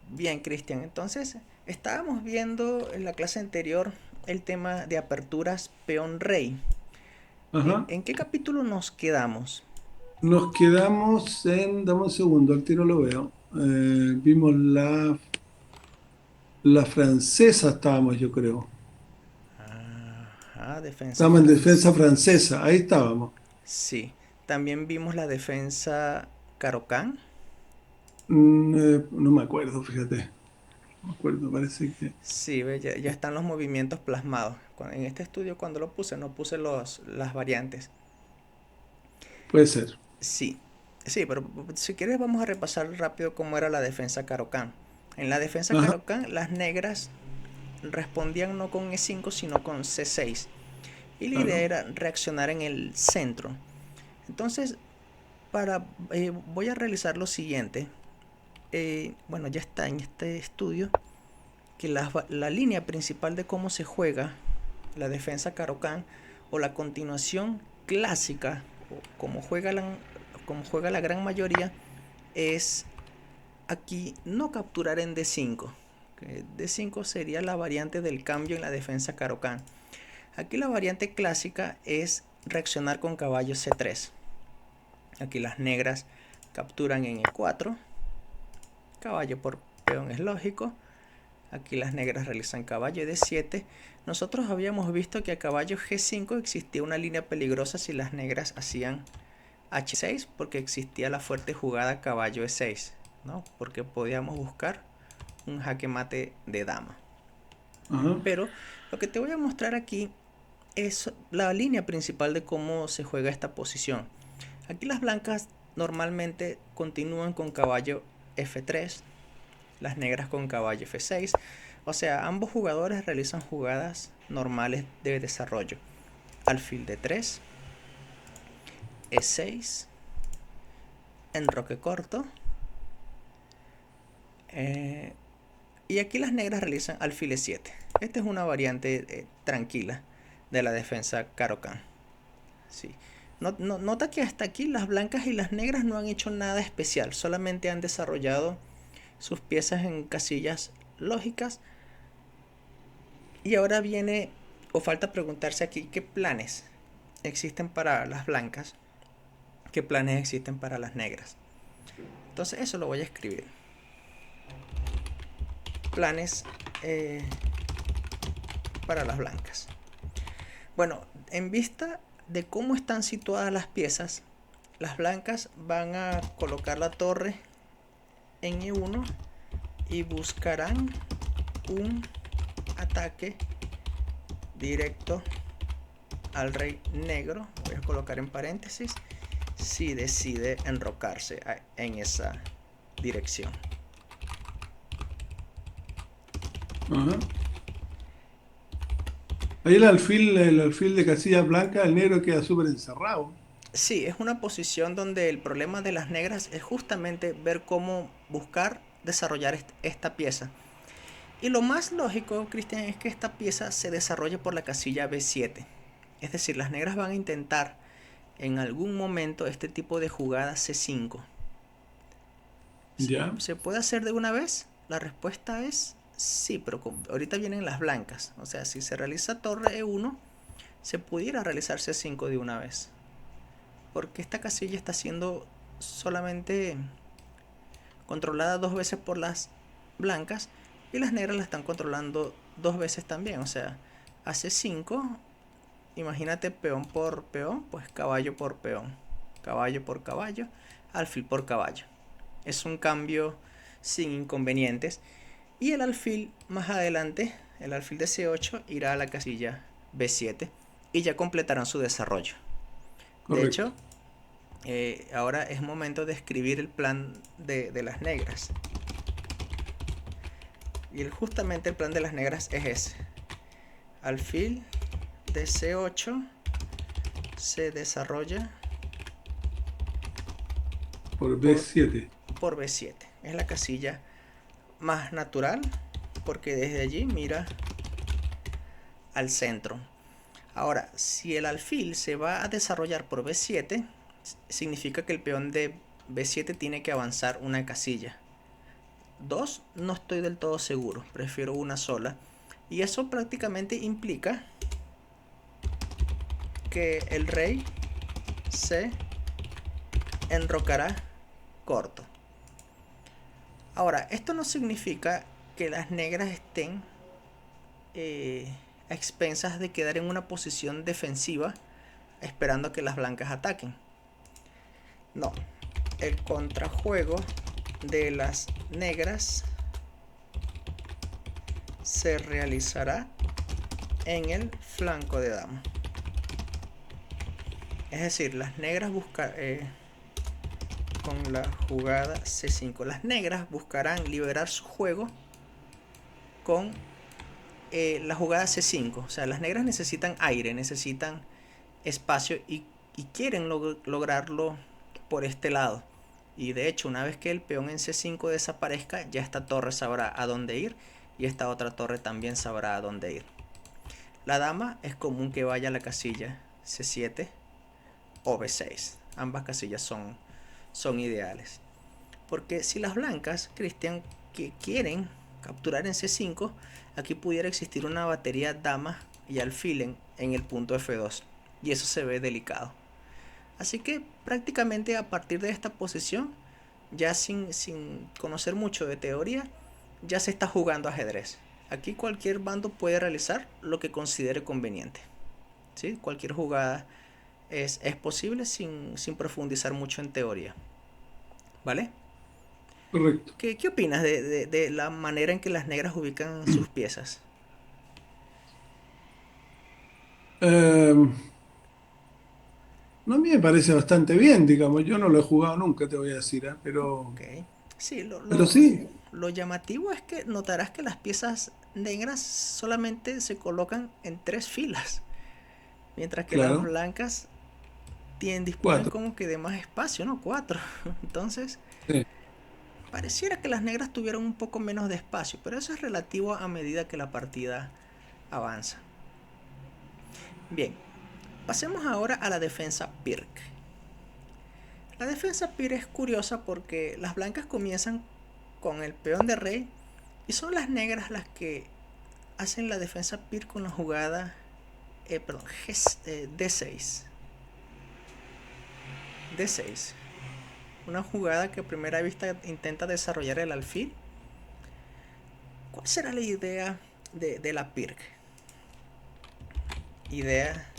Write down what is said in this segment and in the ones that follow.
Bien, Cristian, entonces estábamos viendo en la clase anterior el tema de aperturas peón rey. ¿En, Ajá. en qué capítulo nos quedamos? Nos quedamos dame un segundo, al tiro lo veo. Vimos la francesa, estábamos, yo creo. Defensa Estábamos en defensa francesa. francesa, ahí estábamos. Sí, también vimos la defensa carocán. No me acuerdo, fíjate. No me acuerdo, parece que Sí, ve, ya están los movimientos plasmados. En este estudio cuando lo puse no puse las variantes. puede ser. Sí, sí, pero si quieres vamos a repasar rápido cómo era la defensa carocán. En la defensa Ajá, carocán las negras respondían no con E5 sino con C6. Y la idea claro. era reaccionar en el centro. Entonces, voy a realizar lo siguiente. Bueno, ya está en este estudio que la línea principal de cómo se juega la defensa Caro-Kann o la continuación clásica, o como juega la gran mayoría, es aquí no capturar en D5. D5 sería la variante del cambio en la defensa Caro-Kann. Aquí la variante clásica es reaccionar con caballo C3. Aquí las negras capturan en E4. Caballo por peón es lógico. Aquí las negras realizan caballo D7. Nosotros habíamos visto que a caballo G5 existía una línea peligrosa si las negras hacían H6 porque existía la fuerte jugada caballo E6, ¿no? Porque podíamos buscar un jaque mate de dama. Ajá. Pero lo que te voy a mostrar aquí es la línea principal de cómo se juega esta posición. Aquí las blancas normalmente continúan con caballo F3, las negras con caballo F6. O sea, ambos jugadores realizan jugadas normales de desarrollo. Alfil D3, E6, enroque corto. eh, y aquí las negras realizan alfil E7. Esta es una variante tranquila de la defensa Caro-Kann. Sí. Nota que hasta aquí las blancas y las negras no han hecho nada especial, solamente han desarrollado sus piezas en casillas lógicas. Y ahora viene, o falta preguntarse aquí, ¿qué planes existen para las blancas? ¿Qué planes existen para las negras? Entonces eso lo voy a escribir. Planes eh, para las blancas. Bueno, en vista de cómo están situadas las piezas, las blancas van a colocar la torre en E1 y buscarán un ataque directo al rey negro. Voy a colocar en paréntesis si decide enrocarse en esa dirección. Ajá. Ahí el alfil de casilla blanca, el negro queda súper encerrado. Sí, es una posición donde el problema de las negras es justamente ver cómo buscar desarrollar esta pieza. Y lo más lógico, Cristian, es que esta pieza se desarrolle por la casilla B7. Es decir, las negras van a intentar en algún momento este tipo de jugada C5. Ya, ¿Se puede hacer de una vez? La respuesta es sí, pero ahorita vienen las blancas. O sea, si se realiza torre E1, se pudiera realizar C5 de una vez. Porque esta casilla está siendo solamente controlada dos veces por las blancas y las negras la están controlando dos veces también. O sea, hace 5, imagínate peón por peón, pues caballo por peón, caballo por caballo, alfil por caballo. Es un cambio sin inconvenientes. Y el alfil más adelante, el alfil de C8 irá a la casilla B7 y ya completarán su desarrollo. De correcto. hecho, ahora es momento de escribir el plan de las negras. Y justamente el plan de las negras es ese. Alfil de C8 se desarrolla Por b por, siete. por B7. Es la casilla más natural porque desde allí mira al centro. Ahora, si el alfil se va a desarrollar por B7, significa que el peón de B7 tiene que avanzar una casilla. Dos, no estoy del todo seguro, prefiero una sola. Y eso prácticamente implica que el rey se enrocará corto. Ahora, esto no significa que las negras estén a expensas de quedar en una posición defensiva esperando que las blancas ataquen. No, el contrajuego de las negras se realizará en el flanco de dama. Es decir, las negras con la jugada C5. Las negras buscarán liberar su juego con la jugada C5. O sea, las negras necesitan aire, necesitan espacio y quieren lograrlo por este lado. Y de hecho, una vez que el peón en C5 desaparezca, ya esta torre sabrá a dónde ir y esta otra torre también sabrá a dónde ir. La dama es común que vaya a la casilla C7 o B6. Ambas casillas son ideales. Porque si las blancas, Cristian, que quieren capturar en C5, aquí pudiera existir una batería dama y alfil en el punto F2. Y eso se ve delicado. Así que prácticamente a partir de esta posición, ya sin conocer mucho de teoría, ya se está jugando ajedrez. Aquí cualquier bando puede realizar lo que considere conveniente. ¿Sí? Cualquier jugada es posible sin profundizar mucho en teoría. ¿Vale? Correcto. ¿Qué opinas de la manera en que las negras ubican sus piezas? Eh, no, a mí me parece bastante bien, digamos. Yo no lo he jugado nunca, te voy a decir, ¿eh? Ok. Sí, Pero sí, lo llamativo es que notarás que las piezas negras solamente se colocan en 3 filas, mientras que las claro, blancas disponen cuatro. como que de más espacio, ¿no? 4. Entonces, Sí. pareciera que las negras tuvieron un poco menos de espacio, pero eso es relativo a medida que la partida avanza. Bien, pasemos ahora a la defensa Pirc. La defensa Pirc es curiosa porque las blancas comienzan con el peón de rey y son las negras las que hacen la defensa Pirc con la jugada D6. D6. Una jugada que a primera vista intenta desarrollar el alfil. ¿Cuál será la idea de la Pirc? Idea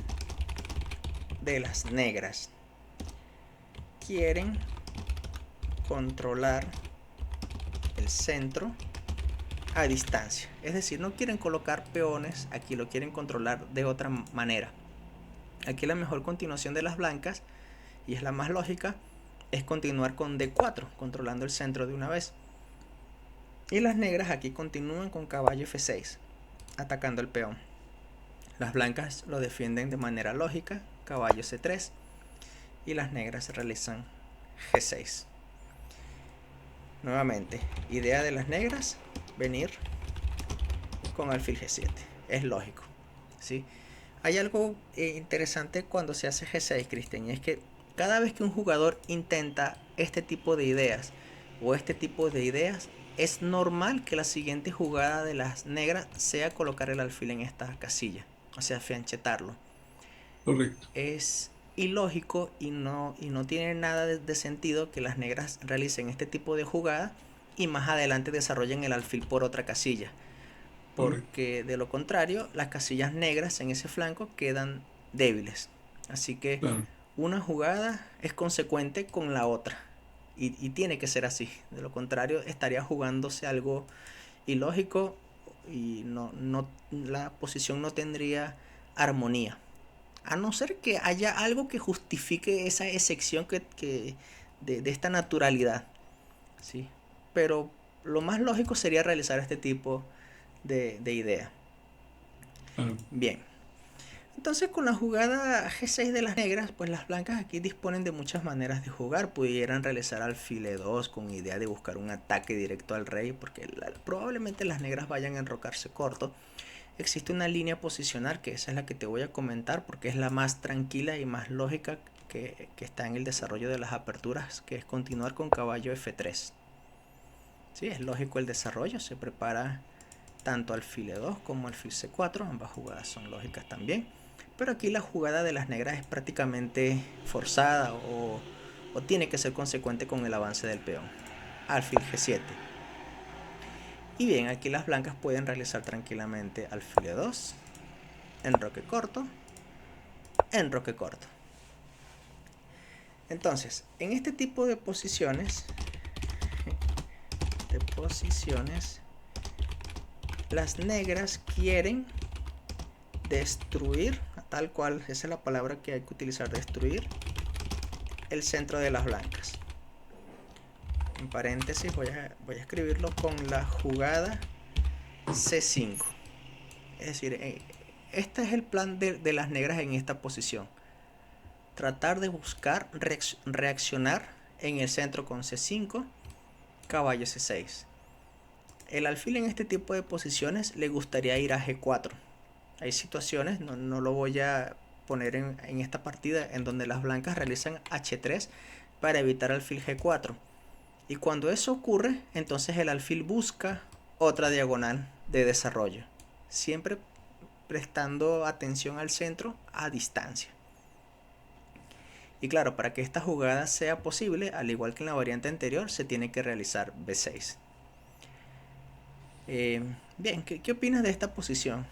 de las negras. Quieren controlar el centro a distancia. Es decir, no quieren colocar peones, aquí lo quieren controlar de otra manera. Aquí la mejor continuación de las blancas, y es la más lógica, es continuar con D4, controlando el centro de una vez. Y las negras aquí continúan con caballo F6, atacando el peón. Las blancas lo defienden de manera lógica, caballo C3, y las negras realizan G6. Nuevamente, idea de las negras, venir con alfil G7. Es lógico, ¿sí? Hay algo interesante cuando se hace G6, Cristian, y es que cada vez que un jugador intenta este tipo de ideas o este tipo de ideas, es normal que la siguiente jugada de las negras sea colocar el alfil en esta casilla, o sea, fianchetarlo. Correcto. Es ilógico y no tiene nada de sentido que las negras realicen este tipo de jugada y más adelante desarrollen el alfil por otra casilla, Correcto. porque de lo contrario las casillas negras en ese flanco quedan débiles. Así que Claro. una jugada es consecuente con la otra y tiene que ser así. De lo contrario estaría jugándose algo ilógico y la posición no tendría armonía. A no ser que haya algo que justifique esa excepción de esta naturalidad. ¿Sí? Pero lo más lógico sería realizar este tipo de idea. Claro. Bien. Entonces con la jugada G6 de las negras, pues las blancas aquí disponen de muchas maneras de jugar. Pudieran realizar alfil E2 con idea de buscar un ataque directo al rey, porque probablemente las negras vayan a enrocarse corto. Existe una línea posicional, que esa es la que te voy a comentar, porque es la más tranquila y más lógica que está en el desarrollo de las aperturas, que es continuar con caballo F3. Sí, es lógico el desarrollo, se prepara tanto alfil E2 como alfil C4, ambas jugadas son lógicas también. Pero aquí la jugada de las negras es prácticamente forzada o tiene que ser consecuente con el avance del peón. Alfil G7. Y bien, aquí las blancas pueden realizar tranquilamente alfil E2, enroque corto, enroque corto. Entonces, en este tipo de posiciones, las negras quieren destruir, tal cual, esa es la palabra que hay que utilizar, destruir el centro de las blancas. En paréntesis voy a escribirlo con la jugada C5. Es decir, este es el plan de las negras en esta posición. Tratar de buscar reaccionar en el centro con C5, caballo C6. El alfil en este tipo de posiciones le gustaría ir a G4. Hay situaciones, no lo voy a poner en esta partida, en donde las blancas realizan H3 para evitar alfil G4. Y cuando eso ocurre, entonces el alfil busca otra diagonal de desarrollo, siempre prestando atención al centro a distancia. Y claro, para que esta jugada sea posible, al igual que en la variante anterior, se tiene que realizar B6. Bien, ¿qué opinas de esta posición?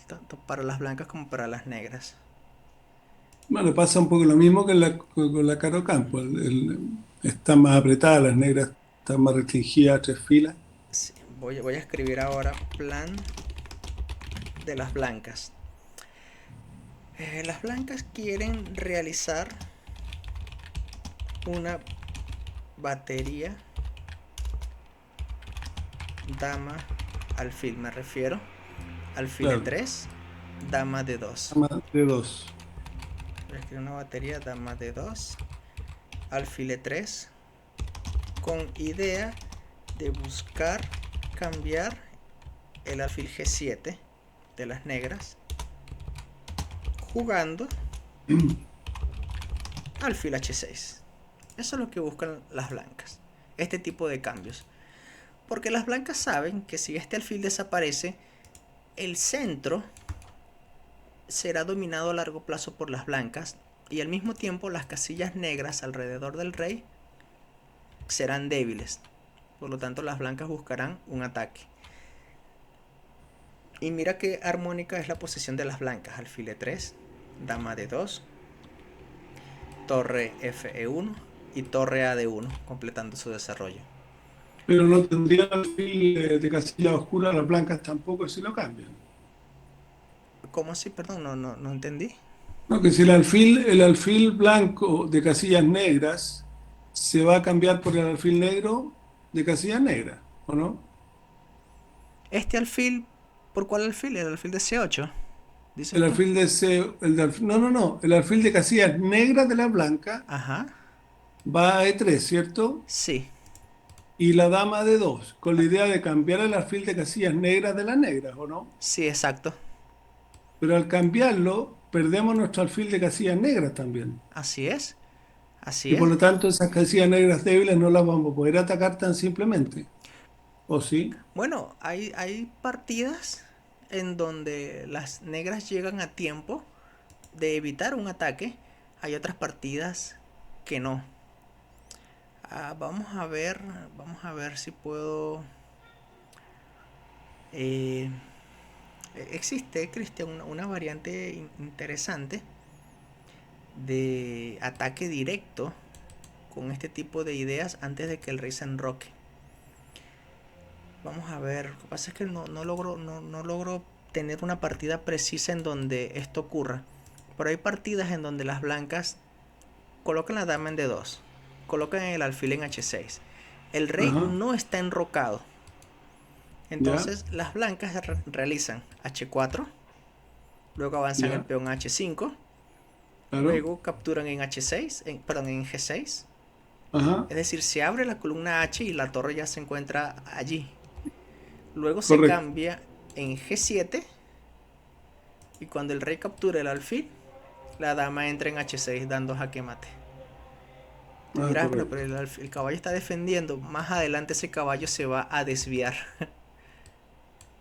Tanto para las blancas como para las negras. Bueno, pasa un poco lo mismo que con la Caro Campo. Están más apretadas, las negras están más restringidas a tres filas. Sí, voy a escribir ahora plan de las blancas. Las blancas quieren realizar una batería dama alfil, me refiero alfil Claro, E3, dama D2. más de dos. Voy a escribir una batería dama D2, alfil E3, con idea de buscar cambiar el alfil G7 de las negras, jugando alfil H6. Eso es lo que buscan las blancas, este tipo de cambios. Porque las blancas saben que si este alfil desaparece, el centro será dominado a largo plazo por las blancas y al mismo tiempo las casillas negras alrededor del rey serán débiles. Por lo tanto, las blancas buscarán un ataque. Y mira qué armónica es la posición de las blancas. Alfil E3, dama D2, torre FE1 y torre AD1, completando su desarrollo. Pero no tendría alfil de casilla oscura, las blancas tampoco si lo cambian. ¿Cómo así? Perdón, no entendí. No, que si el alfil blanco de casillas negras se va a cambiar por el alfil negro de casillas negras, ¿o no? Este alfil, ¿por cuál alfil? El alfil de C8, dices El tú. alfil de C, no, el alfil de casillas negras de la blanca Ajá, va a E3, ¿cierto? sí, Y la dama de 2 con la idea de cambiar el alfil de casillas negras de las negras, ¿o no? sí, exacto. Pero al cambiarlo, perdemos nuestro alfil de casillas negras también. Así es, así Y por es. lo tanto, esas casillas negras débiles no las vamos a poder atacar tan simplemente. ¿O sí? Bueno, hay partidas en donde las negras llegan a tiempo de evitar un ataque. Hay otras partidas que no. Vamos vamos a ver si puedo. eh, existe, Cristian, una variante interesante de ataque directo con este tipo de ideas antes de que el rey se enroque. Vamos a ver, lo que pasa es que no logro tener una partida precisa en donde esto ocurra. Pero hay partidas en donde las blancas colocan la dama en D2, colocan el alfil en H6. El rey Ajá, no está enrocado. ya, Entonces las blancas realizan H4, luego avanzan el ya, peón a H5, claro, luego capturan en H6, perdón, en G6. ajá, Es decir, se abre la columna H y la torre ya se encuentra allí. Luego se correcto. cambia en G7 y cuando el rey captura el alfil, la dama entra en H6 dando jaque mate. Tú Ah, dirás, pero correcto. el caballo está defendiendo. Más adelante ese caballo se va a desviar.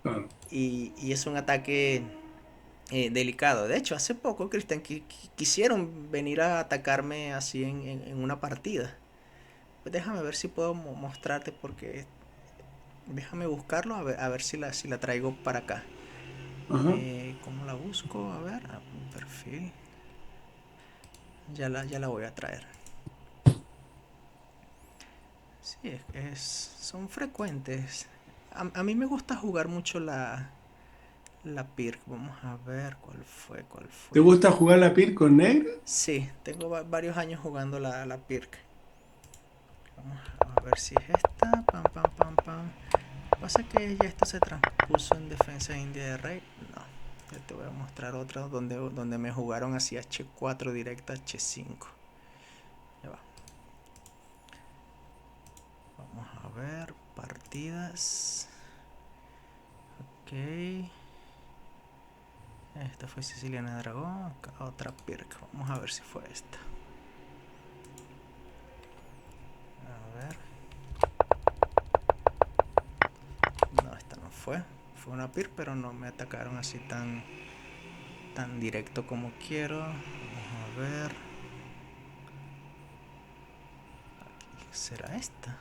Claro. Y es un ataque delicado. De hecho, hace poco, Cristian, quisieron venir a atacarme así en una partida. Pues déjame ver si puedo mostrarte porque déjame buscarlo a ver si la traigo para acá. Ajá. ¿Cómo la busco? A ver, mi perfil. Ya la voy a traer. Sí, son frecuentes. A mí me gusta jugar mucho la PIRC. Vamos a ver cuál ¿Te fue. gusta jugar la PIR con negra? Sí, tengo varios años jugando la PIRC. Vamos a ver si es esta. Pam, pam, pam, pam. Pasa que ya esto se transpuso en defensa india de rey. No, ya te voy a mostrar otra donde me jugaron así H4 directa H5. Ya va. Vamos a ver, partidas. Ok. Esta fue Siciliana Dragón. Acá otra Pirk. Vamos a ver si fue esta. A ver. No, esta no fue. Fue una Pirk, pero no me atacaron así tan directo como quiero. Vamos a ver. Aquí, ¿será esta?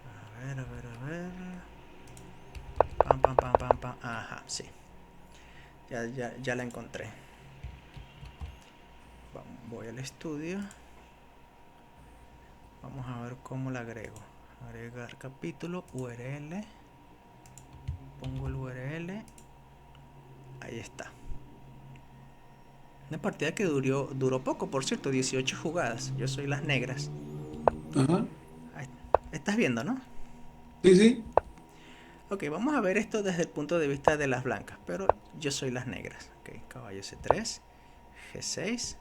A ver. Pam, pam, pam, pam, pam. Ajá, sí. Ya la encontré. Voy al estudio. Vamos a ver cómo la agrego. Agregar capítulo, URL. Pongo el URL. Ahí está. Una partida que duró poco, por cierto, 18 jugadas. Yo soy las negras. Ajá. Ahí, estás viendo, ¿no? Sí, sí. Ok, vamos a ver esto desde el punto de vista de las blancas, pero yo soy las negras. Ok, caballo C3, G6.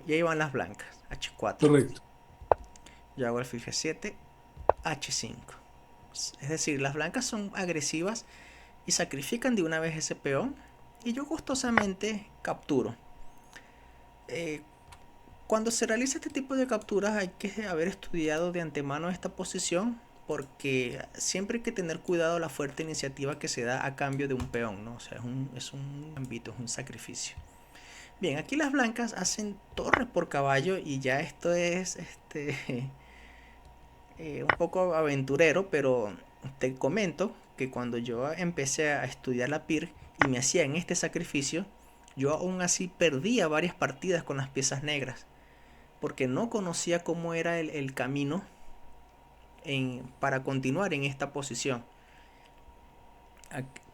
Y ahí van las blancas, H4. Correcto. Yo hago alfil G7, H5. Es decir, las blancas son agresivas y sacrifican de una vez ese peón. Y yo gustosamente capturo. Eh, Cuando se realiza este tipo de capturas hay que haber estudiado de antemano esta posición porque siempre hay que tener cuidado la fuerte iniciativa que se da a cambio de un peón, ¿no? O sea, es un ámbito, es un sacrificio. Bien, aquí las blancas hacen torre por caballo y ya esto es un poco aventurero, pero te comento que cuando yo empecé a estudiar la PIR y me hacía en este sacrificio, yo aún así perdía varias partidas con las piezas negras porque no conocía cómo era el camino para continuar en esta posición.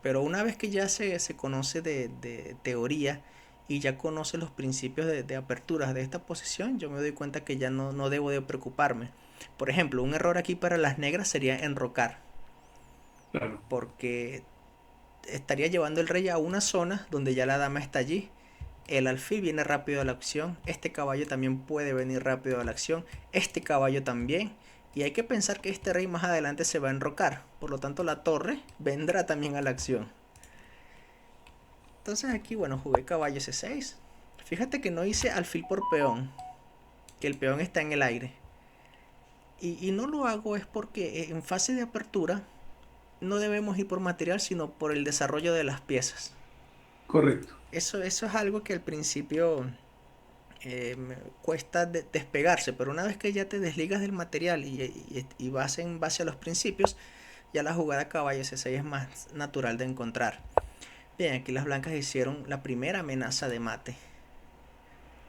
Pero una vez que ya se conoce de teoría y ya conoce los principios de aperturas de esta posición, yo me doy cuenta que ya no debo de preocuparme. Por ejemplo, un error aquí para las negras sería enrocar, Claro. porque estaría llevando el rey a una zona donde ya la dama está allí. El alfil viene rápido a la acción. Este caballo también puede venir rápido a la acción. Este caballo también. Y hay que pensar que este rey más adelante se va a enrocar. Por lo tanto, la torre vendrá también a la acción. Entonces aquí, bueno, jugué caballo C6. Fíjate que no hice alfil por peón. Que el peón está en el aire. Y no lo hago es porque en fase de apertura no debemos ir por material, sino por el desarrollo de las piezas. Correcto. Eso es algo que al principio me cuesta despegarse, pero una vez que ya te desligas del material y vas en base a los principios, ya la jugada caballo C6 es más natural de encontrar. Bien, aquí las blancas hicieron la primera amenaza de mate.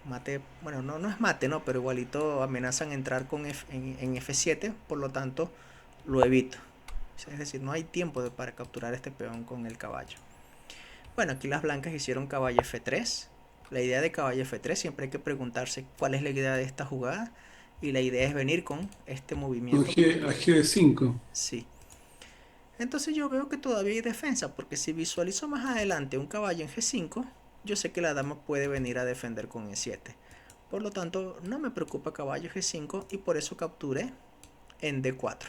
Mate, bueno, no es mate, no, pero igualito amenazan entrar en F7, por lo tanto lo evito. Es decir, no hay tiempo para capturar este peón con el caballo. Bueno, aquí las blancas hicieron caballo F3. La idea de caballo F3 siempre hay que preguntarse cuál es la idea de esta jugada. Y la idea es venir con este Con movimiento. A G5. Sí. Entonces yo veo que todavía hay defensa, porque si visualizo más adelante un caballo en G5, yo sé que la dama puede venir a defender con E7. Por lo tanto, no me preocupa caballo G5 y por eso capturé en D4.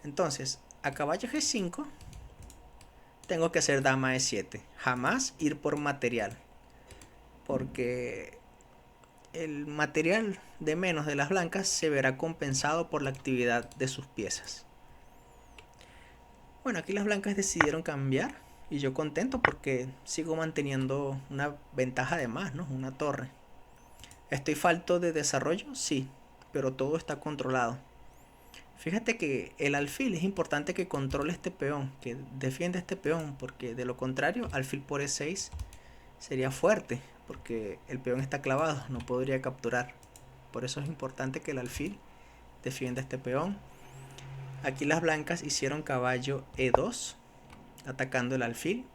Entonces, a caballo G5 tengo que hacer dama E7. Jamás ir por material, porque el material de menos de las blancas se verá compensado por la actividad de sus piezas. Bueno, aquí las blancas decidieron cambiar y yo contento porque sigo manteniendo una ventaja de más, ¿no? Una torre. ¿Estoy falto de desarrollo? Sí, pero todo está controlado. Fíjate que el alfil es importante que controle este peón, que defienda este peón, porque de lo contrario, alfil por E6 sería fuerte, porque el peón está clavado, no podría capturar. Por eso es importante que el alfil defienda este peón. Aquí las blancas hicieron caballo E2, atacando el alfil.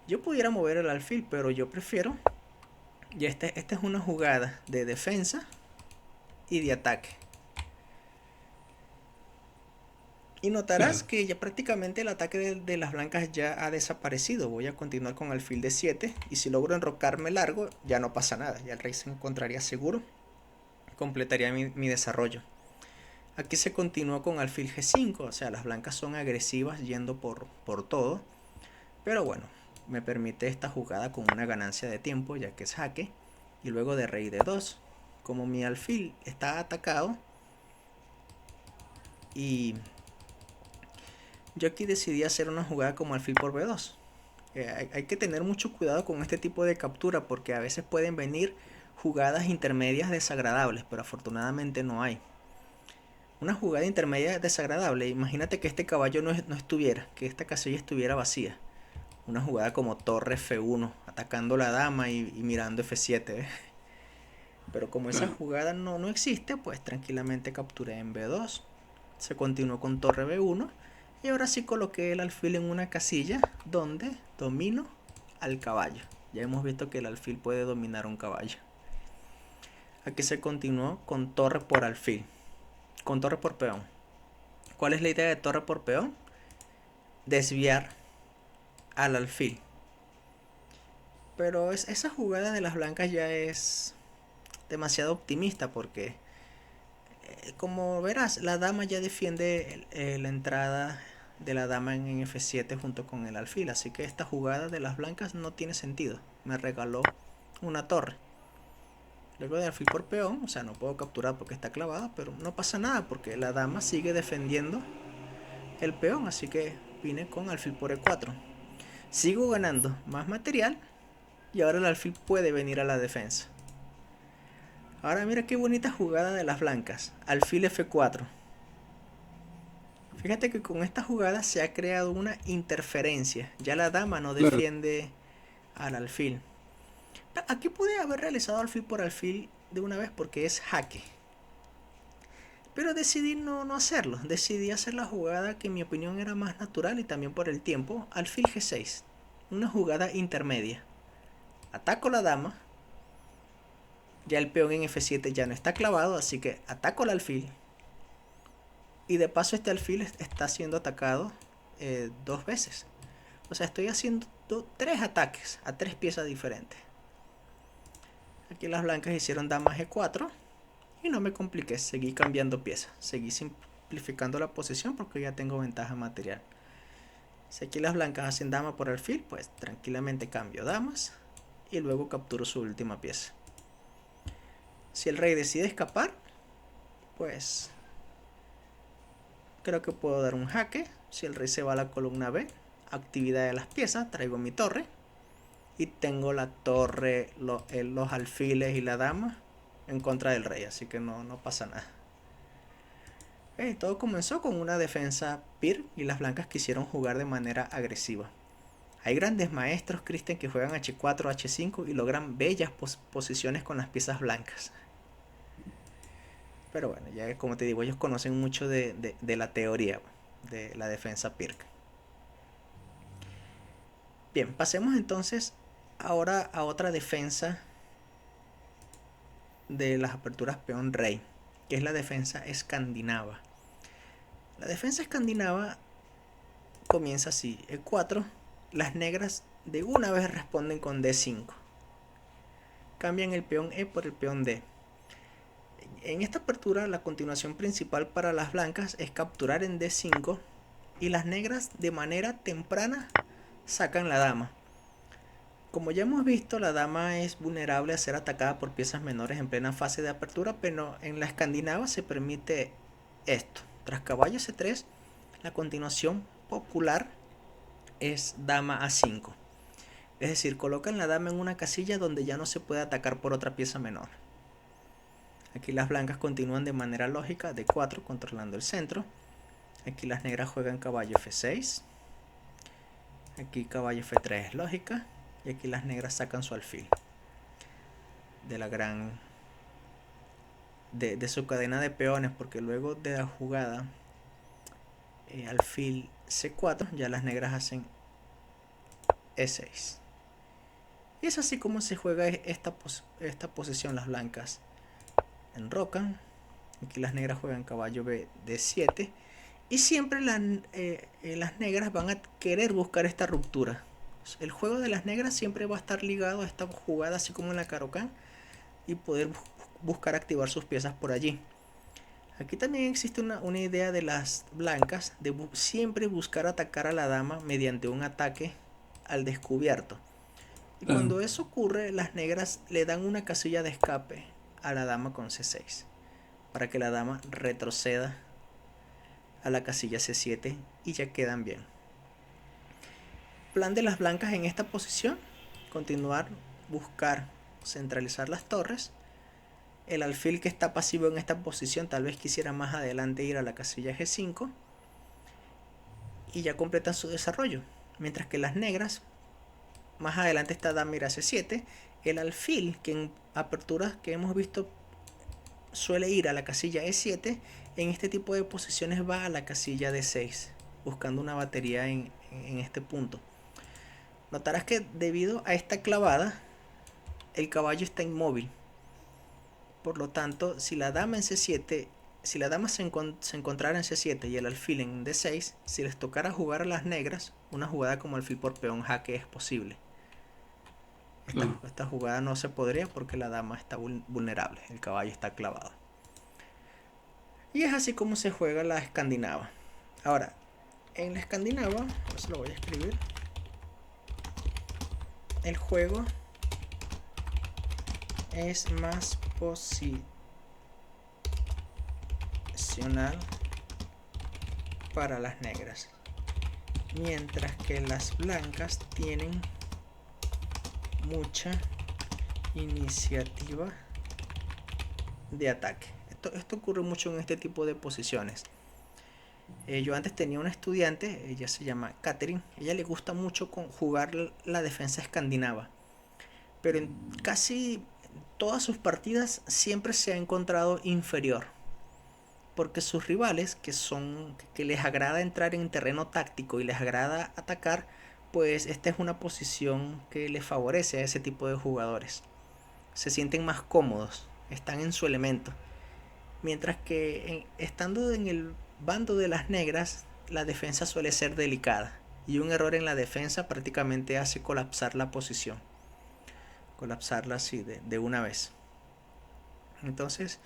Yo pudiera mover el alfil, pero yo prefiero. Y esta es una jugada de defensa y de ataque. Y notarás Claro. que ya prácticamente el ataque de las blancas ya ha desaparecido. Voy a continuar con alfil de 7 y si logro enrocarme largo ya no pasa nada. Ya el rey se encontraría seguro. Completaría mi desarrollo. Aquí se continúa con alfil G5. O sea, las blancas son agresivas yendo por todo. Pero bueno, me permite esta jugada con una ganancia de tiempo ya que es jaque. Y luego de rey de 2. Como mi alfil está atacado y yo aquí decidí hacer una jugada como alfil por B2. Hay que tener mucho cuidado con este tipo de captura porque a veces pueden venir jugadas intermedias desagradables, pero afortunadamente no hay. Una jugada intermedia desagradable, imagínate que este caballo no estuviera, que esta casilla estuviera vacía. Una jugada como torre F1, atacando la dama y mirando F7. Pero como esa Claro. jugada no existe, pues tranquilamente capturé en B2. Se continuó con torre B1 y ahora sí coloqué el alfil en una casilla donde domino al caballo. Ya hemos visto que el alfil puede dominar un caballo. Aquí se continuó con torre por alfil, con torre por peón. ¿Cuál es la idea de torre por peón? Desviar al alfil. Pero esa jugada de las blancas ya es demasiado optimista porque como verás, la dama ya defiende la entrada de la dama en F7 junto con el alfil, así que esta jugada de las blancas no tiene sentido. Me regaló una torre. Luego de alfil por peón, o sea, no puedo capturar porque está clavada, pero no pasa nada porque la dama sigue defendiendo el peón, así que vine con alfil por E4. Sigo ganando más material y ahora el alfil puede venir a la defensa. Ahora mira qué bonita jugada de las blancas. Alfil F4. Fíjate que con esta jugada se ha creado una interferencia. Ya la dama no Claro. defiende al alfil. Aquí pude haber realizado alfil por alfil de una vez porque es jaque. Pero decidí no hacerlo. Decidí hacer la jugada que en mi opinión era más natural y también por el tiempo. Alfil G6. Una jugada intermedia. Ataco la dama. Ya el peón en F7 ya no está clavado, así que ataco el alfil. Y de paso este alfil está siendo atacado dos veces. O sea, estoy haciendo tres ataques a tres piezas diferentes. Aquí las blancas hicieron dama G4 y no me compliqué, seguí cambiando piezas. Seguí simplificando la posición porque ya tengo ventaja material. Si aquí las blancas hacen dama por alfil, pues tranquilamente cambio damas y luego capturo su última pieza. Si el rey decide escapar, pues creo que puedo dar un jaque. Si el rey se va a la columna B, actividad de las piezas, traigo mi torre y tengo la torre, los alfiles y la dama en contra del rey, así que no pasa nada. Todo comenzó con una defensa Pir y las blancas quisieron jugar de manera agresiva. Hay grandes maestros, Christian, que juegan H4, H5 y logran bellas posiciones con las piezas blancas. Pero bueno, ya como te digo, ellos conocen mucho de la teoría de la defensa Pirk. Bien, pasemos entonces ahora a otra defensa de las aperturas peón rey, que es la defensa escandinava. La defensa escandinava comienza así: E4, las negras de una vez responden con D5. Cambian el peón E por el peón D. En esta apertura la continuación principal para las blancas es capturar en D5 y las negras de manera temprana sacan la dama. Como ya hemos visto, la dama es vulnerable a ser atacada por piezas menores en plena fase de apertura, pero en la escandinava se permite esto. Tras caballo C3, la continuación popular es dama A5. Es decir, colocan la dama en una casilla donde ya no se puede atacar por otra pieza menor. Aquí las blancas continúan de manera lógica D4 controlando el centro. Aquí las negras juegan caballo F6. Aquí caballo F3 es lógica. Y aquí las negras sacan su alfil de la gran de su cadena de peones, porque luego de la jugada alfil C4 ya las negras hacen E6. Y es así como se juega esta posición. Las blancas enrocan. Aquí las negras juegan caballo B D7. Y siempre las negras van a querer buscar esta ruptura. El juego de las negras siempre va a estar ligado a esta jugada, así como en la Caro-Kann, y poder buscar activar sus piezas por allí. Aquí también existe una idea de las blancas de siempre buscar atacar a la dama mediante un ataque al descubierto. Y Claro. cuando eso ocurre, las negras le dan una casilla de escape a la dama con C6 para que la dama retroceda a la casilla C7 y ya quedan bien. Plan de las blancas en esta posición: continuar, buscar centralizar las torres. El alfil que está pasivo en esta posición tal vez quisiera más adelante ir a la casilla G5 y ya completan su desarrollo. Mientras que las negras, más adelante está dama ir a C7. El alfil, que en aperturas que hemos visto suele ir a la casilla E7, en este tipo de posiciones va a la casilla D6, buscando una batería en este punto. Notarás que debido a esta clavada, el caballo está inmóvil. Por lo tanto, si la dama en C7, si la dama se encontrara en C7 y el alfil en D6, si les tocara jugar a las negras, una jugada como alfil por peón jaque es posible. Claro. Esta jugada no se podría porque la dama está vulnerable, el caballo está clavado. Y es así como se juega la escandinava. Ahora, en la escandinava, pues lo voy a escribir, el juego es más posicional para las negras, mientras que las blancas tienen mucha iniciativa de ataque. Esto ocurre mucho en este tipo de posiciones. Yo antes tenía una estudiante, ella se llama Catherine, ella le gusta mucho jugar la defensa escandinava, pero en casi todas sus partidas siempre se ha encontrado inferior, porque sus rivales, que les agrada entrar en terreno táctico y les agrada atacar, pues esta es una posición que les favorece a ese tipo de jugadores. Se sienten más cómodos, están en su elemento. Mientras que estando en el bando de las negras, la defensa suele ser delicada. Y un error en la defensa prácticamente hace colapsar la posición. Colapsarla así de una vez. Entonces,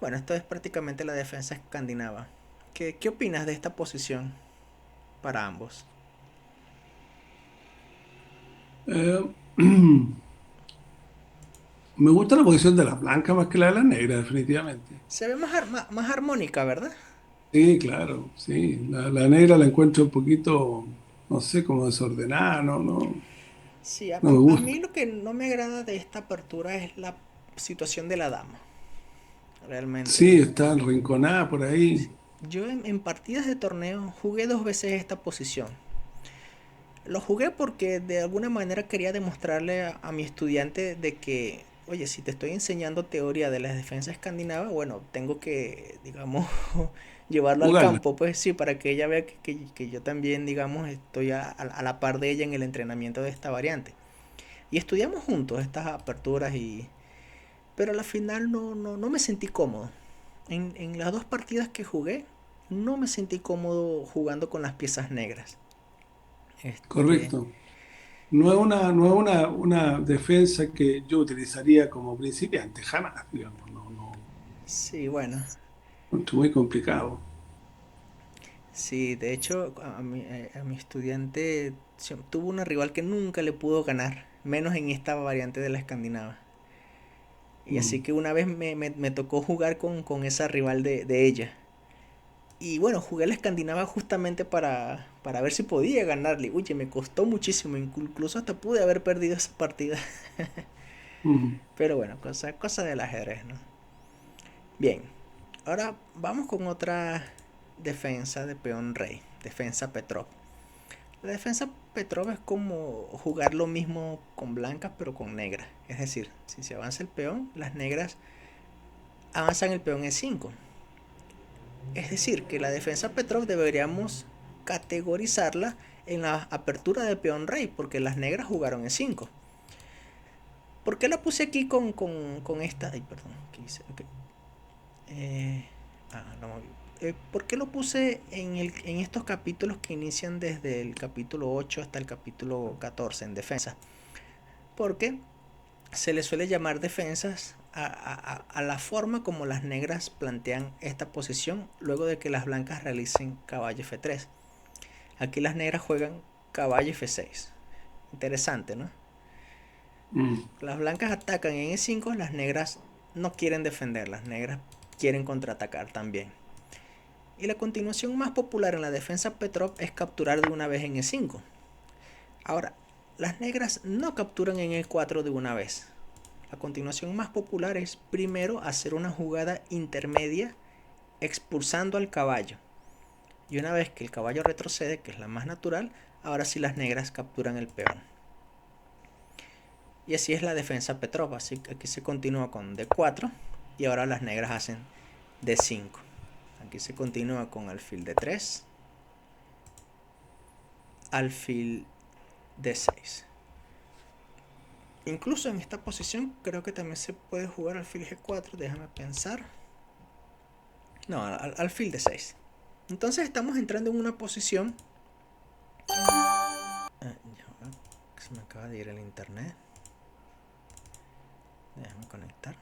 bueno, esto es prácticamente la defensa escandinava. ¿Qué opinas de esta posición para ambos? Eh, Me gusta la posición de las blancas más que la de las negras, definitivamente. Se ve más armónica, ¿verdad? Sí, claro, sí. La negra la encuentro un poquito, no sé, como desordenada, Sí, no me a gusta. mí lo que no me agrada de esta apertura es la situación de la dama. Sí, Realmente. está arrinconada por ahí. Yo en partidas de torneo jugué 2 veces esta posición. Lo jugué porque de alguna manera quería demostrarle a mi estudiante de que, oye, si te estoy enseñando teoría de la defensa escandinava, bueno, tengo que, digamos, llevarlo al Jugarla. campo, pues sí, para que ella vea que yo también, digamos, estoy a la par de ella en el entrenamiento de esta variante. Y estudiamos juntos estas aperturas pero a la final no me sentí cómodo. En las 2 partidas que jugué, no me sentí cómodo jugando con las piezas negras. Este, Correcto. No es una defensa que yo utilizaría como principiante, jamás, digamos. sí, bueno. Es muy complicado. Sí, de hecho, a mi estudiante tuvo una rival que nunca le pudo ganar, menos en esta variante de la escandinava. Y así Mm. que una vez me tocó jugar con esa rival de ella. Y bueno, jugué la escandinava justamente para ver si podía ganarle. Oye, me costó muchísimo, incluso hasta pude haber perdido esa partida. Mm. Pero bueno, cosa del ajedrez, ¿no? Bien, ahora vamos con otra defensa de peón rey, defensa Petrov. La defensa Petrov es como jugar lo mismo con blancas pero con negras. Es decir, si se avanza el peón, las negras avanzan el peón E5. Es decir, que la defensa Petrov deberíamos categorizarla en la apertura de peón rey, porque las negras jugaron E5. ¿Por qué la puse aquí con esta? Ay, perdón, ¿qué hice? Okay. Eh, no, ¿Por qué lo puse en estos capítulos que inician desde el capítulo 8 hasta el capítulo 14 en defensa? Porque se le suele llamar defensas a la forma como las negras plantean esta posición luego de que las blancas realicen caballo F3. Aquí las negras juegan caballo F6. Interesante, ¿no? Mm. Las blancas atacan en E5, las negras no quieren defender, las negras quieren contraatacar también. Y la continuación más popular en la defensa Petrov es capturar de una vez en E5. Ahora, las negras no capturan en E4 de una vez. La continuación más popular es primero hacer una jugada intermedia expulsando al caballo. Y una vez que el caballo retrocede, que es la más natural, ahora sí las negras capturan el peón. Y así es la defensa Petrov. Así que aquí se continúa con D4 y ahora las negras hacen D5. Aquí se continúa con alfil D3, alfil D6. Incluso en esta posición creo que también se puede jugar alfil G4. Déjame pensar. No, alfil D6. Entonces estamos entrando en una posición. Se me acaba de ir el internet. Déjame conectar.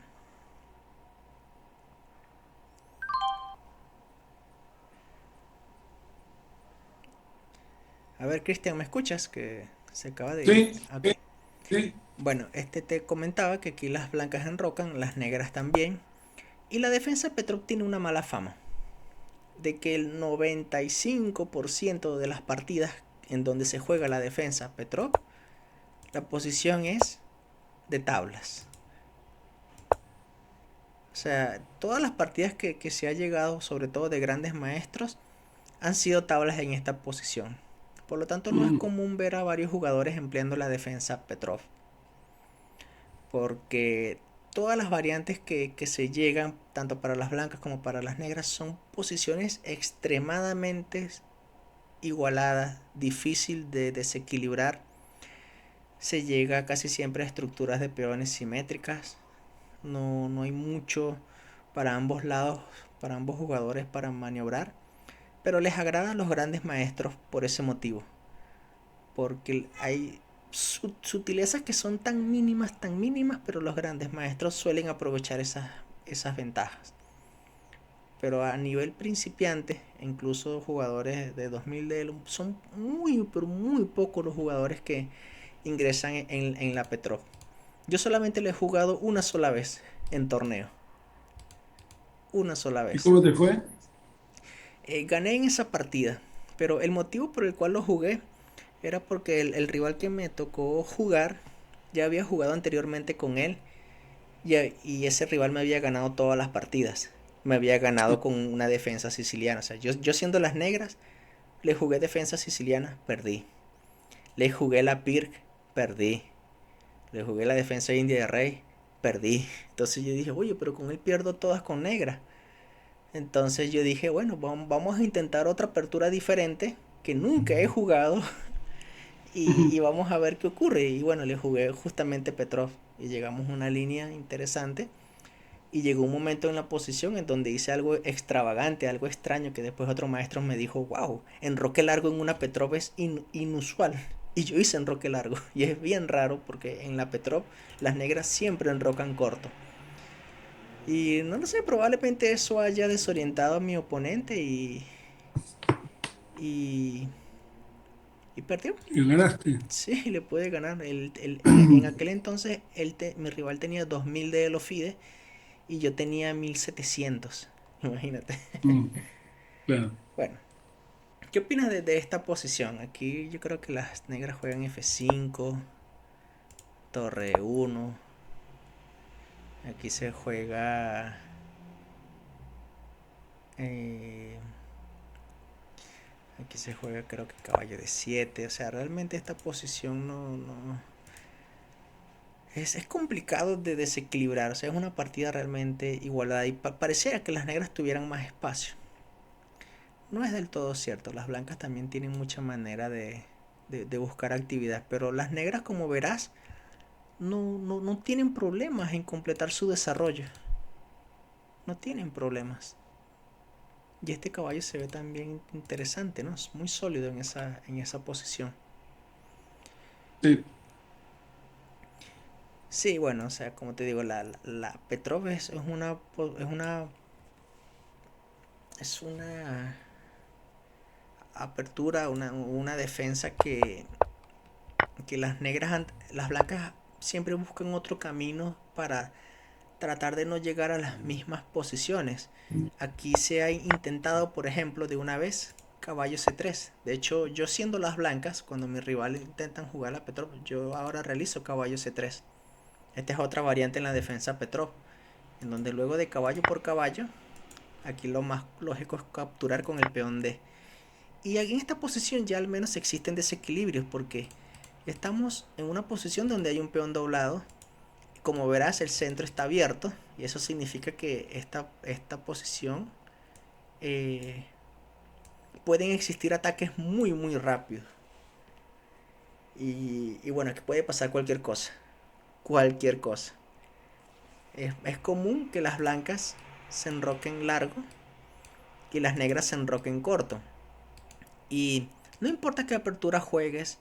A ver, Cristian, ¿me escuchas? Que se acaba de ir. Sí, Ok. sí, sí. Bueno, te comentaba que aquí las blancas enrocan, las negras también. Y la defensa Petrov tiene una mala fama. De que el 95% de las partidas en donde se juega la defensa Petrov, la posición es de tablas. O sea, todas las partidas que se ha llegado, sobre todo de grandes maestros, han sido tablas en esta posición. Por lo tanto, no es Mm. común ver a varios jugadores empleando la defensa Petrov. Porque todas las variantes que se llegan, tanto para las blancas como para las negras, son posiciones extremadamente igualadas, difícil de desequilibrar. Se llega casi siempre a estructuras de peones simétricas. No hay mucho para ambos lados, para ambos jugadores para maniobrar. Pero les agradan los grandes maestros por ese motivo. Porque hay sutilezas que son tan mínimas, pero los grandes maestros suelen aprovechar esas ventajas. Pero a nivel principiante, incluso jugadores de 2000 de Elo, son muy, pero muy pocos los jugadores que ingresan en la Petrov. Yo solamente le he jugado una sola vez en torneo. Una sola ¿Y vez. cómo te fue? Gané en esa partida, pero el motivo por el cual lo jugué era porque el rival que me tocó jugar ya había jugado anteriormente con él y ese rival me había ganado todas las partidas. Me había ganado con una defensa siciliana. O sea, yo siendo las negras, le jugué defensa siciliana, perdí. Le jugué la Pirk, perdí. Le jugué la defensa india de rey, perdí. Entonces yo dije, oye, pero con él pierdo todas con negra. Entonces yo dije, bueno, vamos a intentar otra apertura diferente que nunca he jugado y vamos a ver qué ocurre. Y bueno, le jugué justamente Petrov y llegamos a una línea interesante. Y llegó un momento en la posición en donde hice algo extravagante, algo extraño, que después otro maestro me dijo, wow, enroque largo en una Petrov es inusual. Y yo hice enroque largo. Y es bien raro porque en la Petrov las negras siempre enrocan corto. Y no lo sé, probablemente eso haya desorientado a mi oponente y, y perdió. Y ganaste. Sí, le pude ganar. En aquel entonces mi rival tenía 2000 de Elofide y yo tenía 1700. Imagínate. Mm, claro. Bueno, ¿qué opinas de esta posición? Aquí yo creo que las negras juegan F5, Torre 1. Aquí se juega... eh, aquí se juega creo que caballo de 7. O sea, realmente esta posición no. Es complicado de desequilibrar. O sea, es una partida realmente igualada. Y pareciera que las negras tuvieran más espacio. No es del todo cierto. Las blancas también tienen mucha manera de buscar actividad. Pero las negras, como verás, no tienen problemas en completar su desarrollo. No tienen problemas. Y este caballo se ve también interesante, ¿no? Es muy sólido en esa posición. Sí, Sí, bueno, o sea, como te digo, la Petrov es una apertura, una defensa que las blancas siempre buscan otro camino para tratar de no llegar a las mismas posiciones. Aquí se ha intentado, por ejemplo, de una vez caballo C3. De hecho, yo siendo las blancas, cuando mis rivales intentan jugar a Petrov, yo ahora realizo caballo C3. Esta es otra variante en la defensa Petrov, en donde luego de caballo por caballo, aquí lo más lógico es capturar con el peón D. Y en esta posición ya al menos existen desequilibrios porque estamos en una posición donde hay un peón doblado. Como verás, el centro está abierto y eso significa que esta posición eh, pueden existir ataques muy muy rápidos. Y bueno, que puede pasar cualquier cosa. Cualquier cosa. Es común que las blancas se enroquen largo y las negras se enroquen corto. Y no importa qué apertura juegues,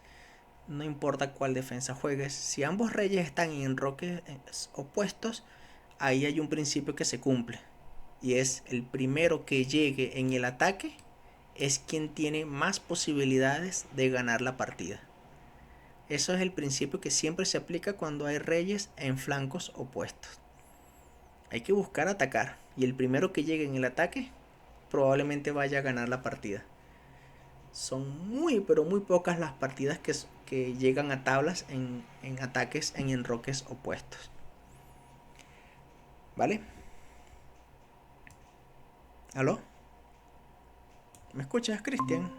no importa cuál defensa juegues, si ambos reyes están en enroques opuestos, ahí hay un principio que se cumple. Y es el primero que llegue en el ataque es quien tiene más posibilidades de ganar la partida. Eso es el principio que siempre se aplica cuando hay reyes en flancos opuestos. Hay que buscar atacar y el primero que llegue en el ataque probablemente vaya a ganar la partida. Son muy pero muy pocas las partidas que llegan a tablas en ataques en enroques opuestos. ¿Vale? ¿Aló? ¿Me escuchas, Cristian?